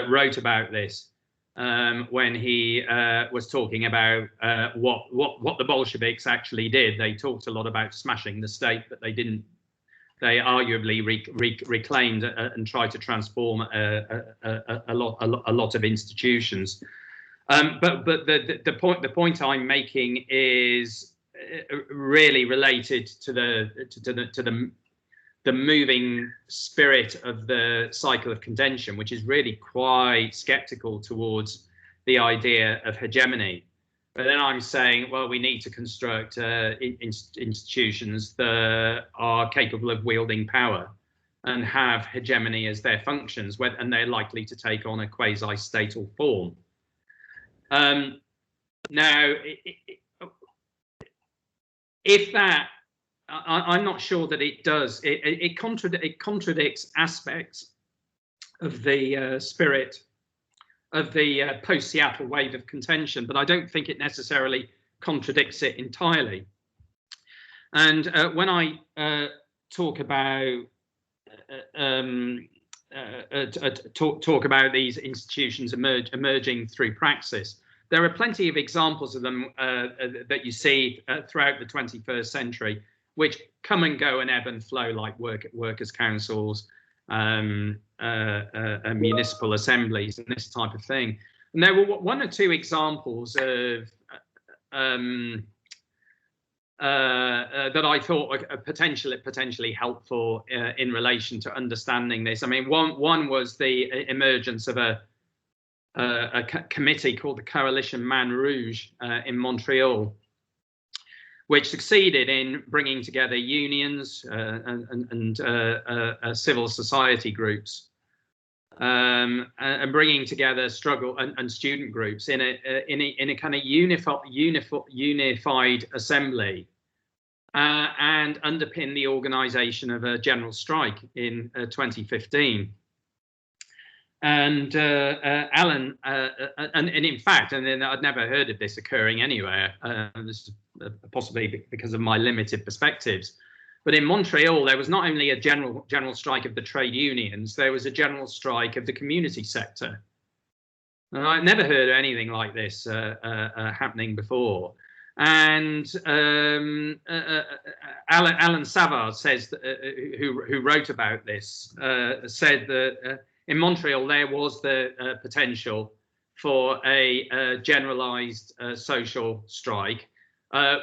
wrote about this when he was talking about what the Bolsheviks actually did. They talked a lot about smashing the state, but they didn't. They arguably reclaimed and tried to transform a lot of institutions. But the point I'm making is really related to the moving spirit of the cycle of contention, which is really quite skeptical towards the idea of hegemony. But then I'm saying, well, we need to construct institutions that are capable of wielding power and have hegemony as their functions, and they're likely to take on a quasi-statal form. Now, if that, I'm not sure that it does. It contradicts aspects of the spirit of the post-Seattle wave of contention, but I don't think it necessarily contradicts it entirely. And when I talk about these institutions emerging through praxis, there are plenty of examples of them that you see throughout the 21st century, which come and go and ebb and flow, like workers' councils, municipal assemblies, and this type of thing. And there were one or two examples of that I thought were potentially helpful in relation to understanding this. I mean, one was the emergence of a committee called the Coalition Man Rouge in Montreal, which succeeded in bringing together unions and civil society groups, and bringing together struggle and student groups in a kind of unified assembly, and underpin the organisation of a general strike in 2015. And Alan, and in fact, and then I'd never heard of this occurring anywhere. This is possibly because of my limited perspectives. But in Montreal, there was not only a general strike of the trade unions, there was a general strike of the community sector. And I'd never heard of anything like this happening before. And Alan Savard says, who wrote about this, said that in Montreal, there was the potential for a generalized social strike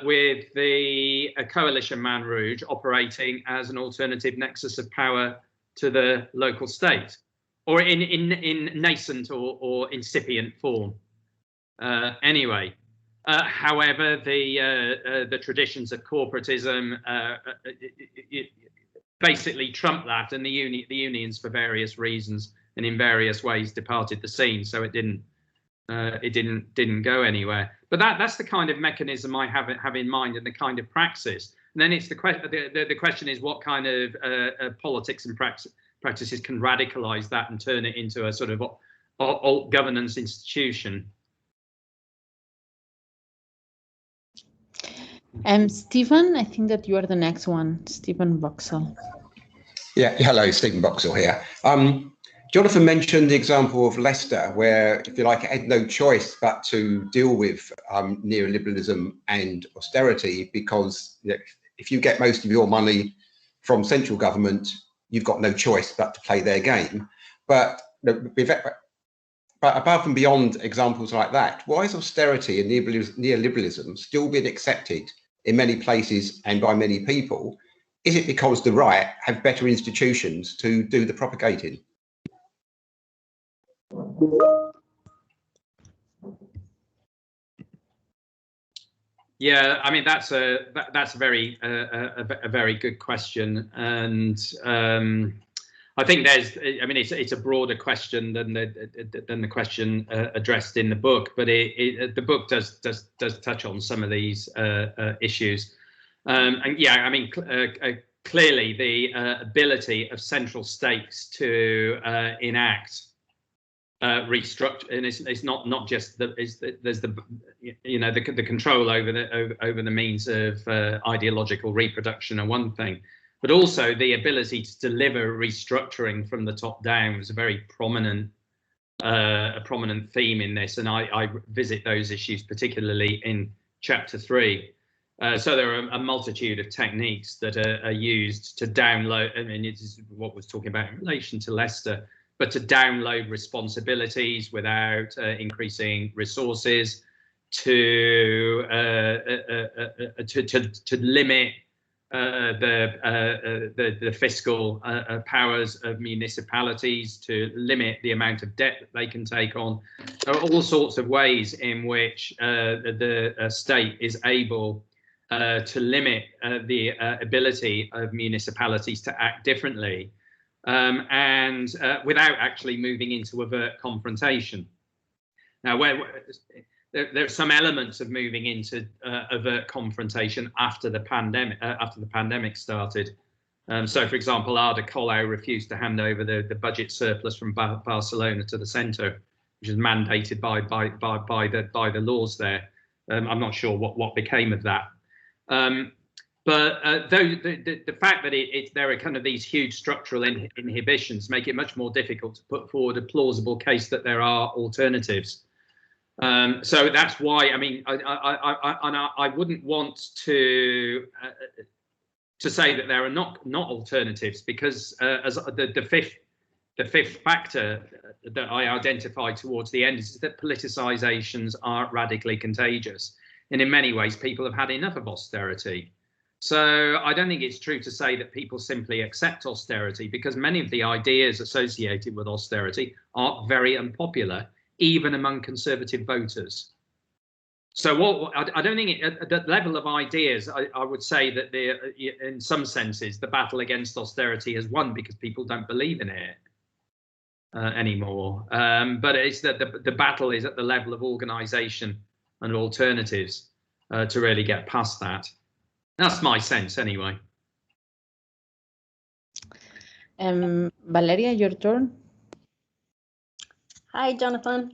with the Coalition Man Rouge operating as an alternative nexus of power to the local state, or in nascent or incipient form. Anyway, however, the traditions of corporatism basically trumped that, and the unions, for various reasons and in various ways, departed the scene. So it didn't go anywhere. But that's the kind of mechanism I have in mind, and the kind of praxis. And then it's the question is what kind of politics and practices can radicalize that and turn it into a sort of alt governance institution. Stephen, I think that you are the next one, Stephen Boxall. Yeah, hello, Stephen Boxall here. Jonathan mentioned the example of Leicester, where, if you like, it had no choice but to deal with neoliberalism and austerity, because if you get most of your money from central government, you've got no choice but to play their game. But above and beyond examples like that, why is austerity and neoliberalism still being accepted in many places and by many people? Is it because the right have better institutions to do the propagating? Yeah, I mean that's a very good question, and I think I mean, it's a broader question than the question addressed in the book, but the book does touch on some of these issues. And yeah, I mean, clearly the ability of central states to enact restructure, and it's not just there's the the control over the means of ideological reproduction are one thing, but also the ability to deliver restructuring from the top down was a very prominent theme in this, and I visit those issues particularly in chapter 3. So there are a multitude of techniques that are used to download. I mean, it is what was talking about in relation to Leicester, but to download responsibilities without increasing resources, to limit the fiscal powers of municipalities, to limit the amount of debt that they can take on. There are all sorts of ways in which the state is able to limit the ability of municipalities to act differently, and without actually moving into overt confrontation. Now, there are some elements of moving into overt confrontation after the pandemic started. So, for example, Ada Colau refused to hand over the budget surplus from Barcelona to the centre, which is mandated by the laws there. I'm not sure what became of that. But the fact that there are kind of these huge structural inhibitions make it much more difficult to put forward a plausible case that there are alternatives. So that's why, I mean, I wouldn't want to say that there are not alternatives, because as the fifth factor that I identified towards the end is that politicizations are radically contagious. And in many ways, people have had enough of austerity. So I don't think it's true to say that people simply accept austerity, because many of the ideas associated with austerity are very unpopular, even among conservative voters. So I don't think at the level of ideas, I would say that in some senses, the battle against austerity has won, because people don't believe in it anymore. But it's that the battle is at the level of organisation and alternatives to really get past that. That's my sense anyway. Valeria, your turn. Hi, Jonathan.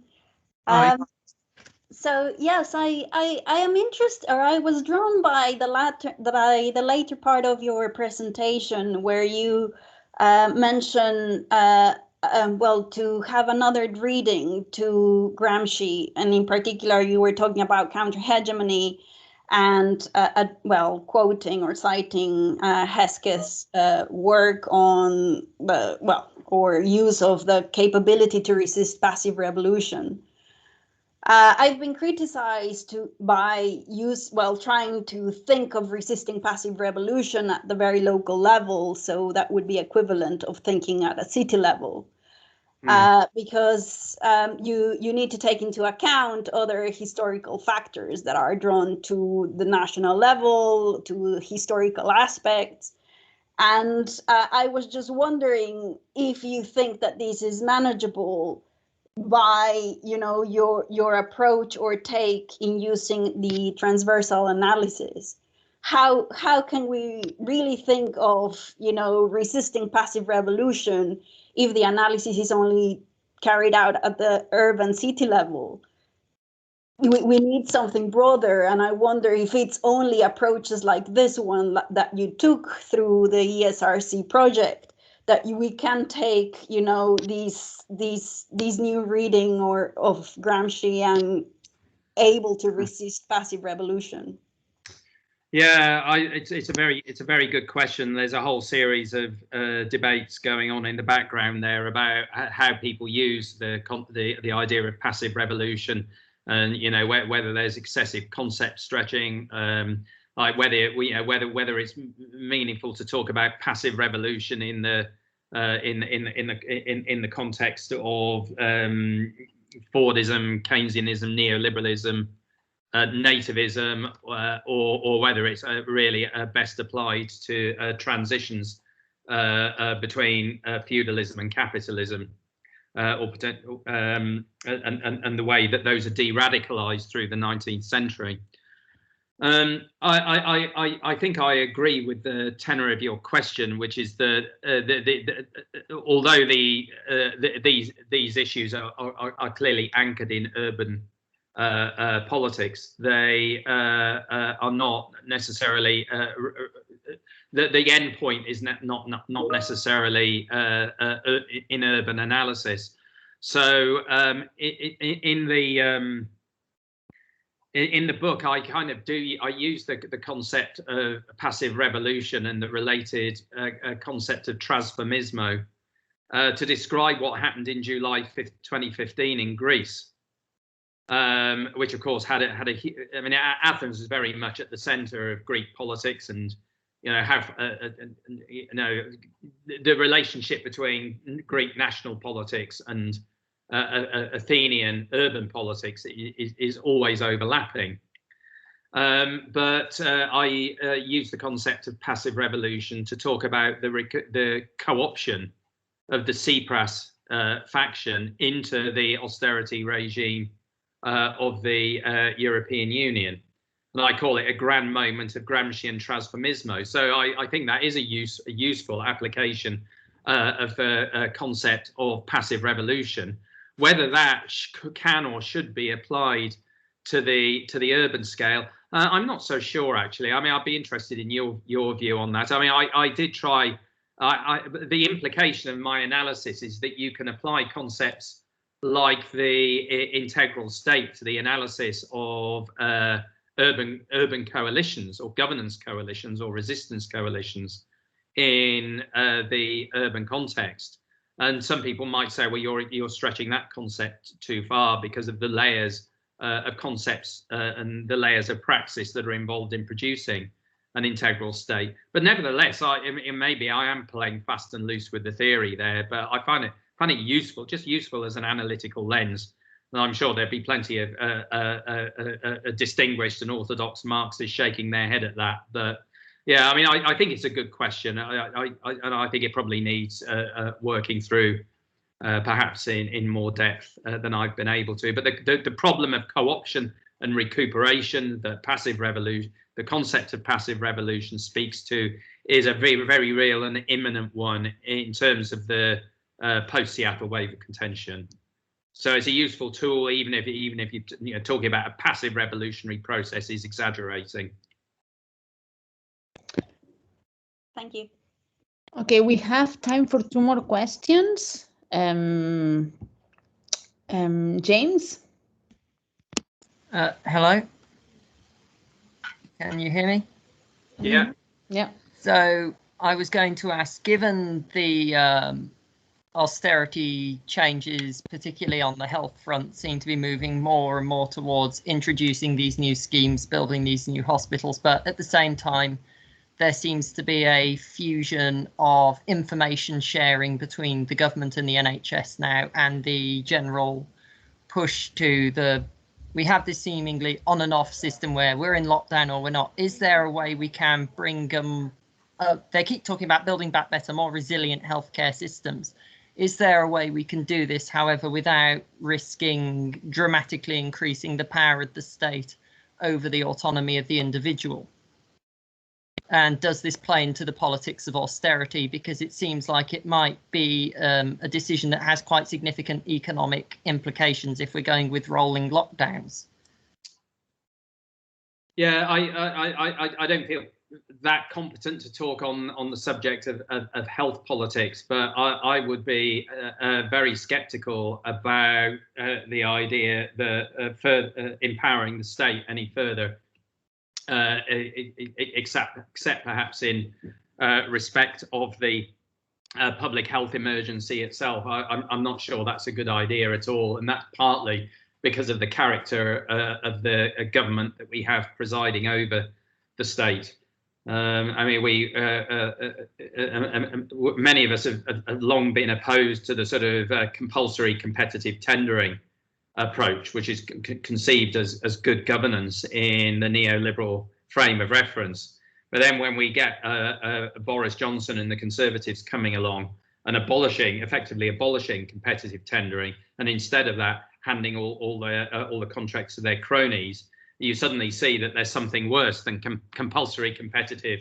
Hi. So yes, I am interested, or I was drawn by the later part of your presentation, where you mention well, to have another reading to Gramsci, and in particular, you were talking about counter-hegemony, and well, quoting or citing Heske's work on or use of the capability to resist passive revolution. I've been criticized trying to think of resisting passive revolution at the very local level, so that would be equivalent of thinking at a city level. Because you need to take into account other historical factors that are drawn to the national level, to historical aspects. And I was just wondering if you think that this is manageable by, you know, your approach or take in using the transversal analysis. How can we really think of, you know, resisting passive revolution if the analysis is only carried out at the urban city level? We need something broader, and I wonder if it's only approaches like this one that you took through the ESRC project that we can take, you know, these new reading of Gramsci and able to resist passive revolution. Yeah, it's a very good question. There's a whole series of debates going on in the background there about how people use the idea of passive revolution, and you know whether there's excessive concept stretching, like whether it's meaningful to talk about passive revolution in the context of Fordism, Keynesianism, neoliberalism, nativism, or whether it's really best applied to transitions between feudalism and capitalism, and the way that those are de-radicalized through the 19th century. I think I agree with the tenor of your question, which is that although these issues are clearly anchored in urban politics, they are not necessarily the end point is not necessarily in urban analysis. So in the book, I use the concept of passive revolution and the related concept of transformismo to describe what happened in July 2015 in Greece, which of course had a I mean, Athens is very much at the centre of Greek politics, and the relationship between Greek national politics and Athenian urban politics is always overlapping. But I use the concept of passive revolution to talk about the co-option of the Tsipras faction into the austerity regime of the European Union. And I call it a grand moment of Gramscian transformismo. So I think that is a useful application of the concept of passive revolution. Whether that can or should be applied to the urban scale, I'm not so sure, actually. I mean, I'd be interested in your view on that. I mean, I did try. The implication of my analysis is that you can apply concepts like the integral state to the analysis of urban coalitions or governance coalitions or resistance coalitions in the urban context. And some people might say, well, you're stretching that concept too far because of the layers of concepts and the layers of praxis that are involved in producing an integral state. But nevertheless, maybe I am playing fast and loose with the theory there, but I find it useful, just useful as an analytical lens. And I'm sure there'd be plenty of distinguished and orthodox Marxists shaking their head at that. But yeah, I mean, I think it's a good question. And I think it probably needs working through, perhaps in more depth than I've been able to. But the problem of co-option and recuperation, the concept of passive revolution speaks to, is a very, very real and imminent one in terms of the post-Seattle wave of contention. So it's a useful tool, even if you're talking about a passive revolutionary process is exaggerating. Thank you. Okay, we have time for 2 more questions. James? Hello? Can you hear me? Yeah. Yeah. So I was going to ask, given the austerity changes, particularly on the health front, seem to be moving more and more towards introducing these new schemes, building these new hospitals, but at the same time, there seems to be a fusion of information sharing between the government and the NHS now, and the general push to we have this seemingly on and off system where we're in lockdown or we're not. Is there a way we can bring them, they keep talking about building back better, more resilient healthcare systems. Is there a way we can do this, however, without risking dramatically increasing the power of the state over the autonomy of the individual? And does this play into the politics of austerity? Because it seems like it might be a decision that has quite significant economic implications if we're going with rolling lockdowns. Yeah, I don't feel that competent to talk on the subject of health politics, but I would be very sceptical about the idea that empowering the state any further. Except perhaps in respect of the public health emergency itself. I'm not sure that's a good idea at all, and that's partly because of the character of the government that we have presiding over the state. I mean, many of us have long been opposed to the sort of compulsory competitive tendering approach, which is conceived as good governance in the neoliberal frame of reference. But then when we get Boris Johnson and the Conservatives coming along and effectively abolishing competitive tendering, and instead of that handing all the contracts to their cronies, you suddenly see that there's something worse than compulsory competitive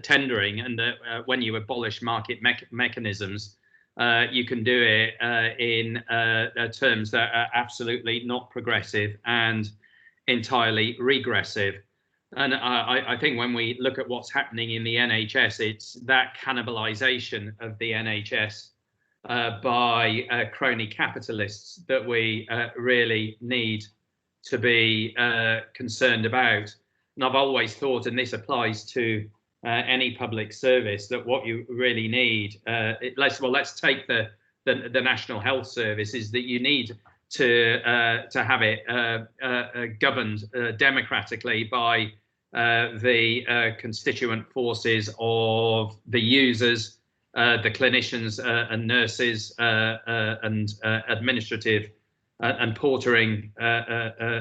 tendering, and when you abolish market mechanisms, you can do it in terms that are absolutely not progressive and entirely regressive. And I think when we look at what's happening in the NHS, it's that cannibalization of the NHS by crony capitalists that we really need to be concerned about. And I've always thought, and this applies to any public service, that what you really need, let's take the National Health Service, is that you need to have it governed democratically by the constituent forces of the users, the clinicians and nurses and administrative and portering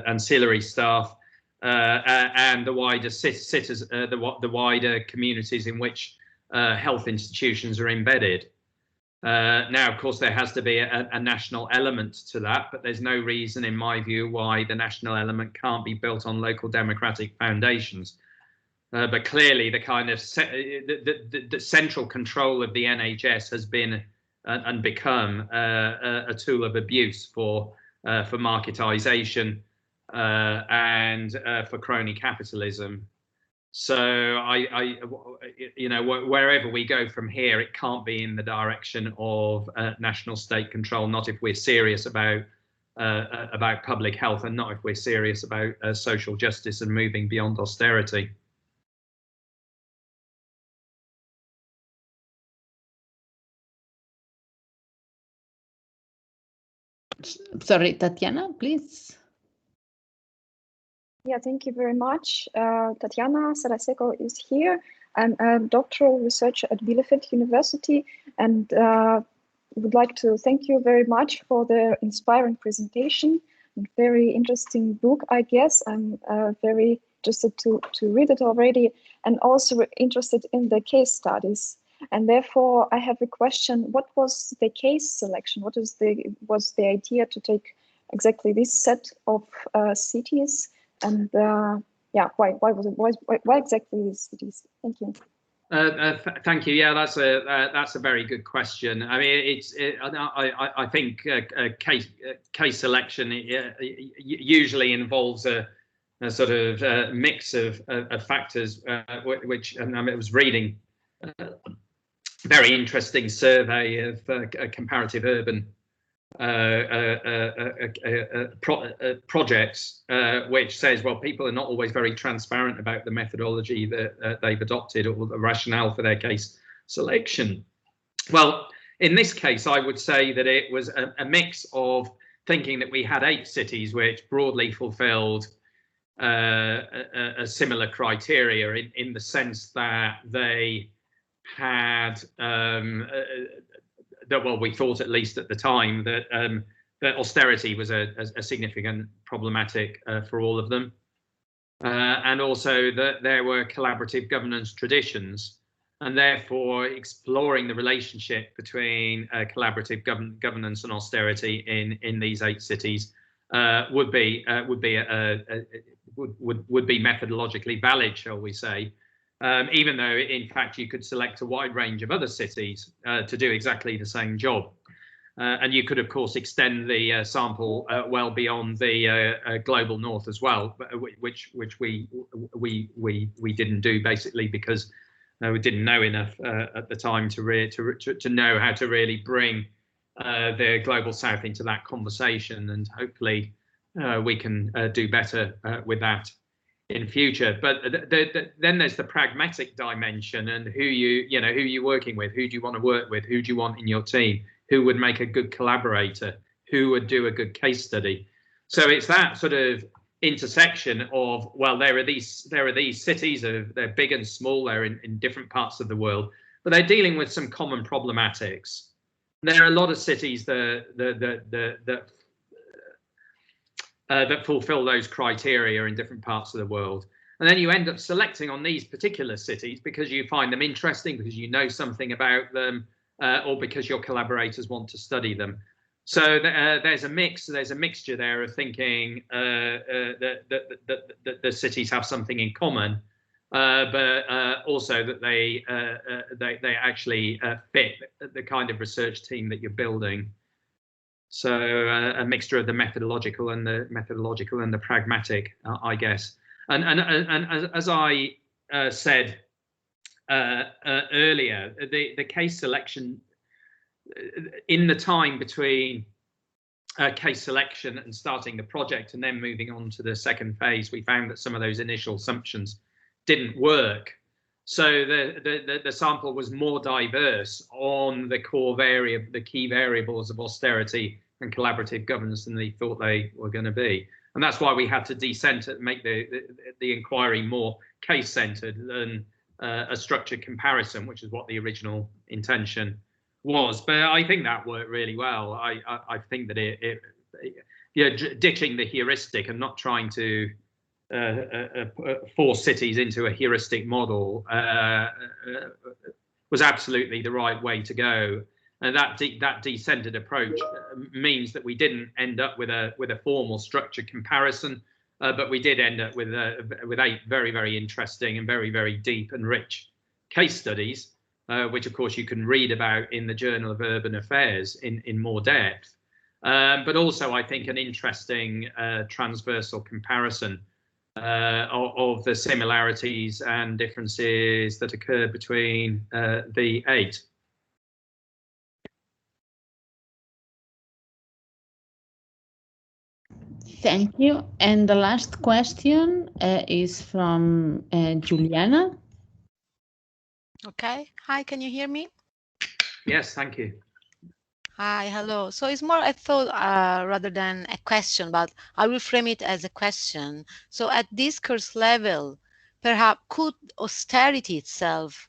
ancillary staff, and the wider the wider communities in which health institutions are embedded. Now, of course, there has to be a national element to that, but there's no reason, in my view, why the national element can't be built on local democratic foundations. But clearly, the kind of the central control of the NHS has been and become a tool of abuse for marketisation and for crony capitalism. So wherever we go from here, it can't be in the direction of national state control. Not if we're serious about public health, and not if we're serious about social justice and moving beyond austerity. Sorry, Tatiana, please. Yeah, thank you very much. Tatiana Saraseko is here. I'm a doctoral researcher at Bielefeld University, and would like to thank you very much for the inspiring presentation. Very interesting book, I guess. I'm very interested to read it already, and also interested in the case studies. And therefore, I have a question: what was the case selection? What was the idea to take exactly this set of cities? And yeah, why exactly these cities? Thank you. Thank you. Yeah, that's a very good question. I mean, I think case selection usually involves a sort of mix of factors, which, and I was reading a very interesting survey of comparative urban projects, which says, well, people are not always very transparent about the methodology that they've adopted or the rationale for their case selection. Well, in this case, I would say that it was a mix of thinking that we had 8 cities which broadly fulfilled a similar criteria in the sense that they had well, we thought, at least at the time, that that austerity was a significant problematic for all of them, and also that there were collaborative governance traditions, and therefore exploring the relationship between collaborative governance and austerity in these 8 cities would be methodologically valid, shall we say. Even though, in fact, you could select a wide range of other cities to do exactly the same job. And you could, of course, extend the sample well beyond the global north as well, which we didn't do, basically because we didn't know enough at the time to know how to really bring the global south into that conversation. And hopefully we can do better with that in future. But then there's the pragmatic dimension, and who you're working with, who do you want to work with, who do you want in your team, who would make a good collaborator, who would do a good case study. So it's that sort of intersection of, well, there are these cities, they're big and small, they're in different parts of the world, but they're dealing with some common problematics. There are a lot of cities that fulfill those criteria in different parts of the world. And then you end up selecting on these particular cities because you find them interesting, because you know something about them, or because your collaborators want to study them. So there's a mixture there of thinking that the cities have something in common, but also that they actually fit the kind of research team that you're building. So a mixture of the methodological and the pragmatic, I guess. And as I said earlier, the case selection in the time between case selection and starting the project and then moving on to the second phase, we found that some of those initial assumptions didn't work. So the sample was more diverse on the key variables of austerity and collaborative governance than they thought they were going to be. And that's why we had to make the inquiry more case-centered than a structured comparison, which is what the original intention was. But I think that worked really well. I think that ditching the heuristic and not trying to force cities into a heuristic model was absolutely the right way to go. And that decentered approach means that we didn't end up with a formal structured comparison, but we did end up with 8 very, very interesting and very, very deep and rich case studies, which of course you can read about in the Journal of Urban Affairs in more depth. But also I think an interesting transversal comparison of the similarities and differences that occur between the 8. Thank you. And the last question is from Juliana. Okay. Hi, can you hear me? Yes, thank you. Hi, hello. So it's more a thought rather than a question, but I will frame it as a question. So at discourse level, perhaps could austerity itself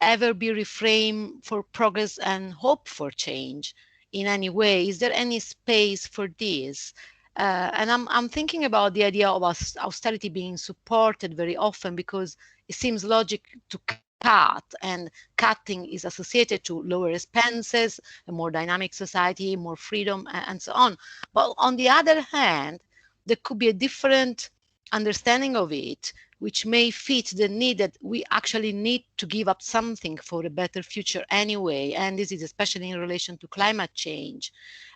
ever be reframed for progress and hope for change in any way? Is there any space for this? And I'm thinking about the idea of austerity being supported very often because it seems logic to cut, and cutting is associated to lower expenses, a more dynamic society, more freedom, and so on. But on the other hand, there could be a different understanding of it, which may fit the need that we actually need to give up something for a better future anyway. And this is especially in relation to climate change.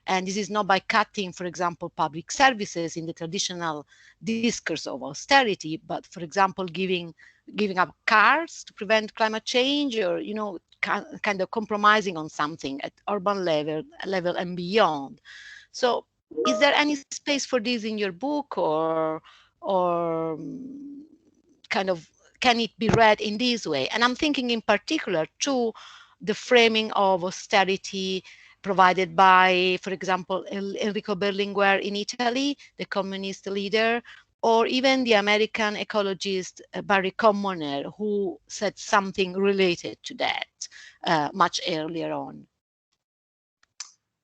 And this is not by cutting, for example, public services in the traditional discourse of austerity, but, for example, giving up cars to prevent climate change, or, you know, kind of compromising on something at urban level and beyond. So is there any space for this in your book, or kind of can it be read in this way? And I'm thinking in particular to the framing of austerity provided by, for example, Enrico Berlinguer in Italy, the communist leader, or even the American ecologist Barry Commoner, who said something related to that much earlier on.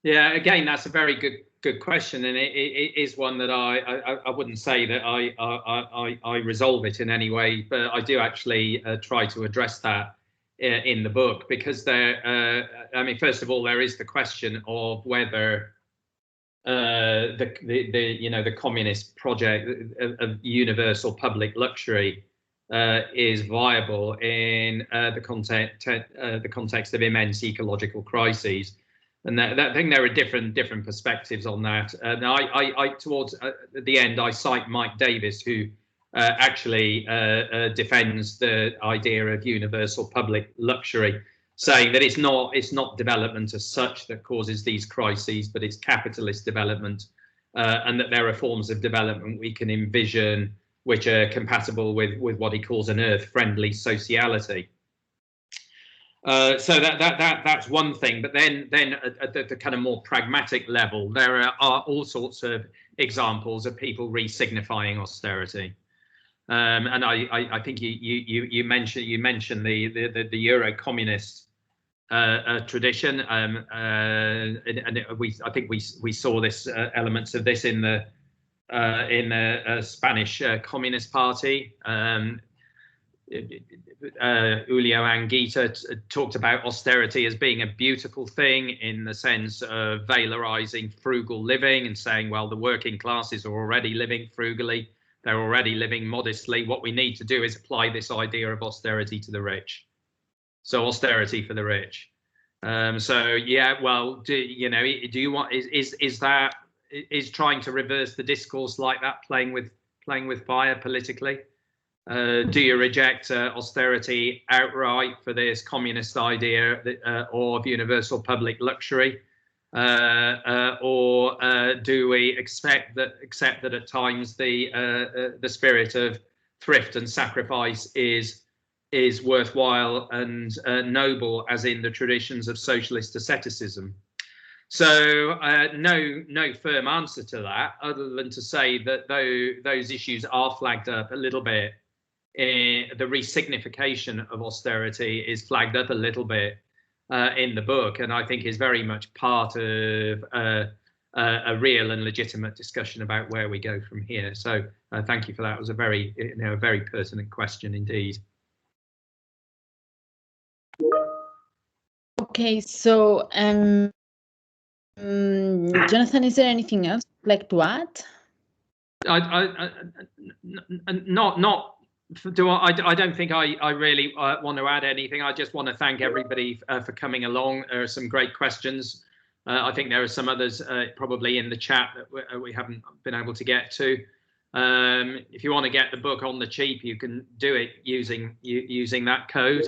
Yeah, again, that's a very good question, and it is one that I wouldn't say that I resolve it in any way, but I do actually try to address that in the book, because there, I mean, first of all, there is the question of whether the communist project of universal public luxury is viable in the context of immense ecological crises. And I think there are different perspectives on that. Now, I towards the end, I cite Mike Davies, who actually defends the idea of universal public luxury, saying that it's not development as such that causes these crises, but it's capitalist development, and that there are forms of development we can envision which are compatible with what he calls an earth-friendly sociality. So that's one thing, but then at the kind of more pragmatic level, there are all sorts of examples of people re-signifying austerity, and I think you mentioned the Euro-communist tradition, and I think we saw this elements of this in the in a Spanish Communist Party. Julio Anguita talked about austerity as being a beautiful thing in the sense of valorizing frugal living and saying, well, the working classes are already living frugally, they're already living modestly. What we need to do is apply this idea of austerity to the rich. So austerity for the rich. So yeah, well, do you want, is trying to reverse the discourse like that playing with fire politically? Do you reject austerity outright for this communist idea of universal public luxury, or do we accept that at times the spirit of thrift and sacrifice is worthwhile and noble, as in the traditions of socialist asceticism? So no firm answer to that, other than to say that those issues are flagged up a little bit. The resignification of austerity is flagged up a little bit in the book, and I think is very much part of a real and legitimate discussion about where we go from here. So thank you for that. It was a very very pertinent question indeed. Okay, so Jonathan, is there anything else you'd like to add? I don't think I really want to add anything. I just want to thank everybody for coming along. There are some great questions. I think there are some others probably in the chat that we haven't been able to get to. If you want to get the book on the cheap, you can do it using that code.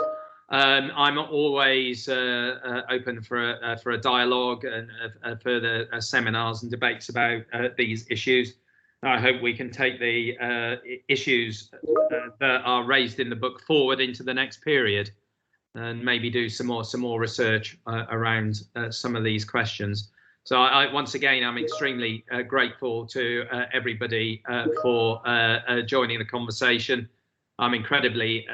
I'm always open for a dialogue and further seminars and debates about these issues. I hope we can take the issues that are raised in the book forward into the next period, and maybe do some more research around some of these questions. So once again, I'm extremely grateful to everybody for joining the conversation. I'm incredibly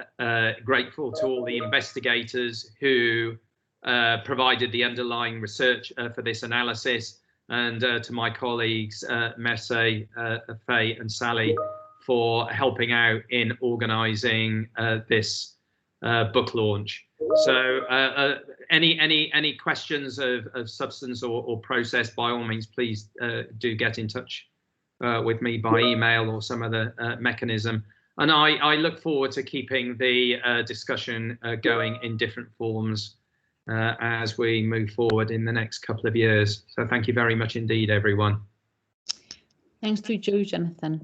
grateful to all the investigators who provided the underlying research for this analysis, and to my colleagues, Merce, Faye and Sally, for helping out in organising this book launch. So any questions of substance or process, by all means, please do get in touch with me by email or some other mechanism. And I look forward to keeping the discussion going in different forms as we move forward in the next couple of years. So thank you very much indeed, everyone. Thanks to you, Jonathan.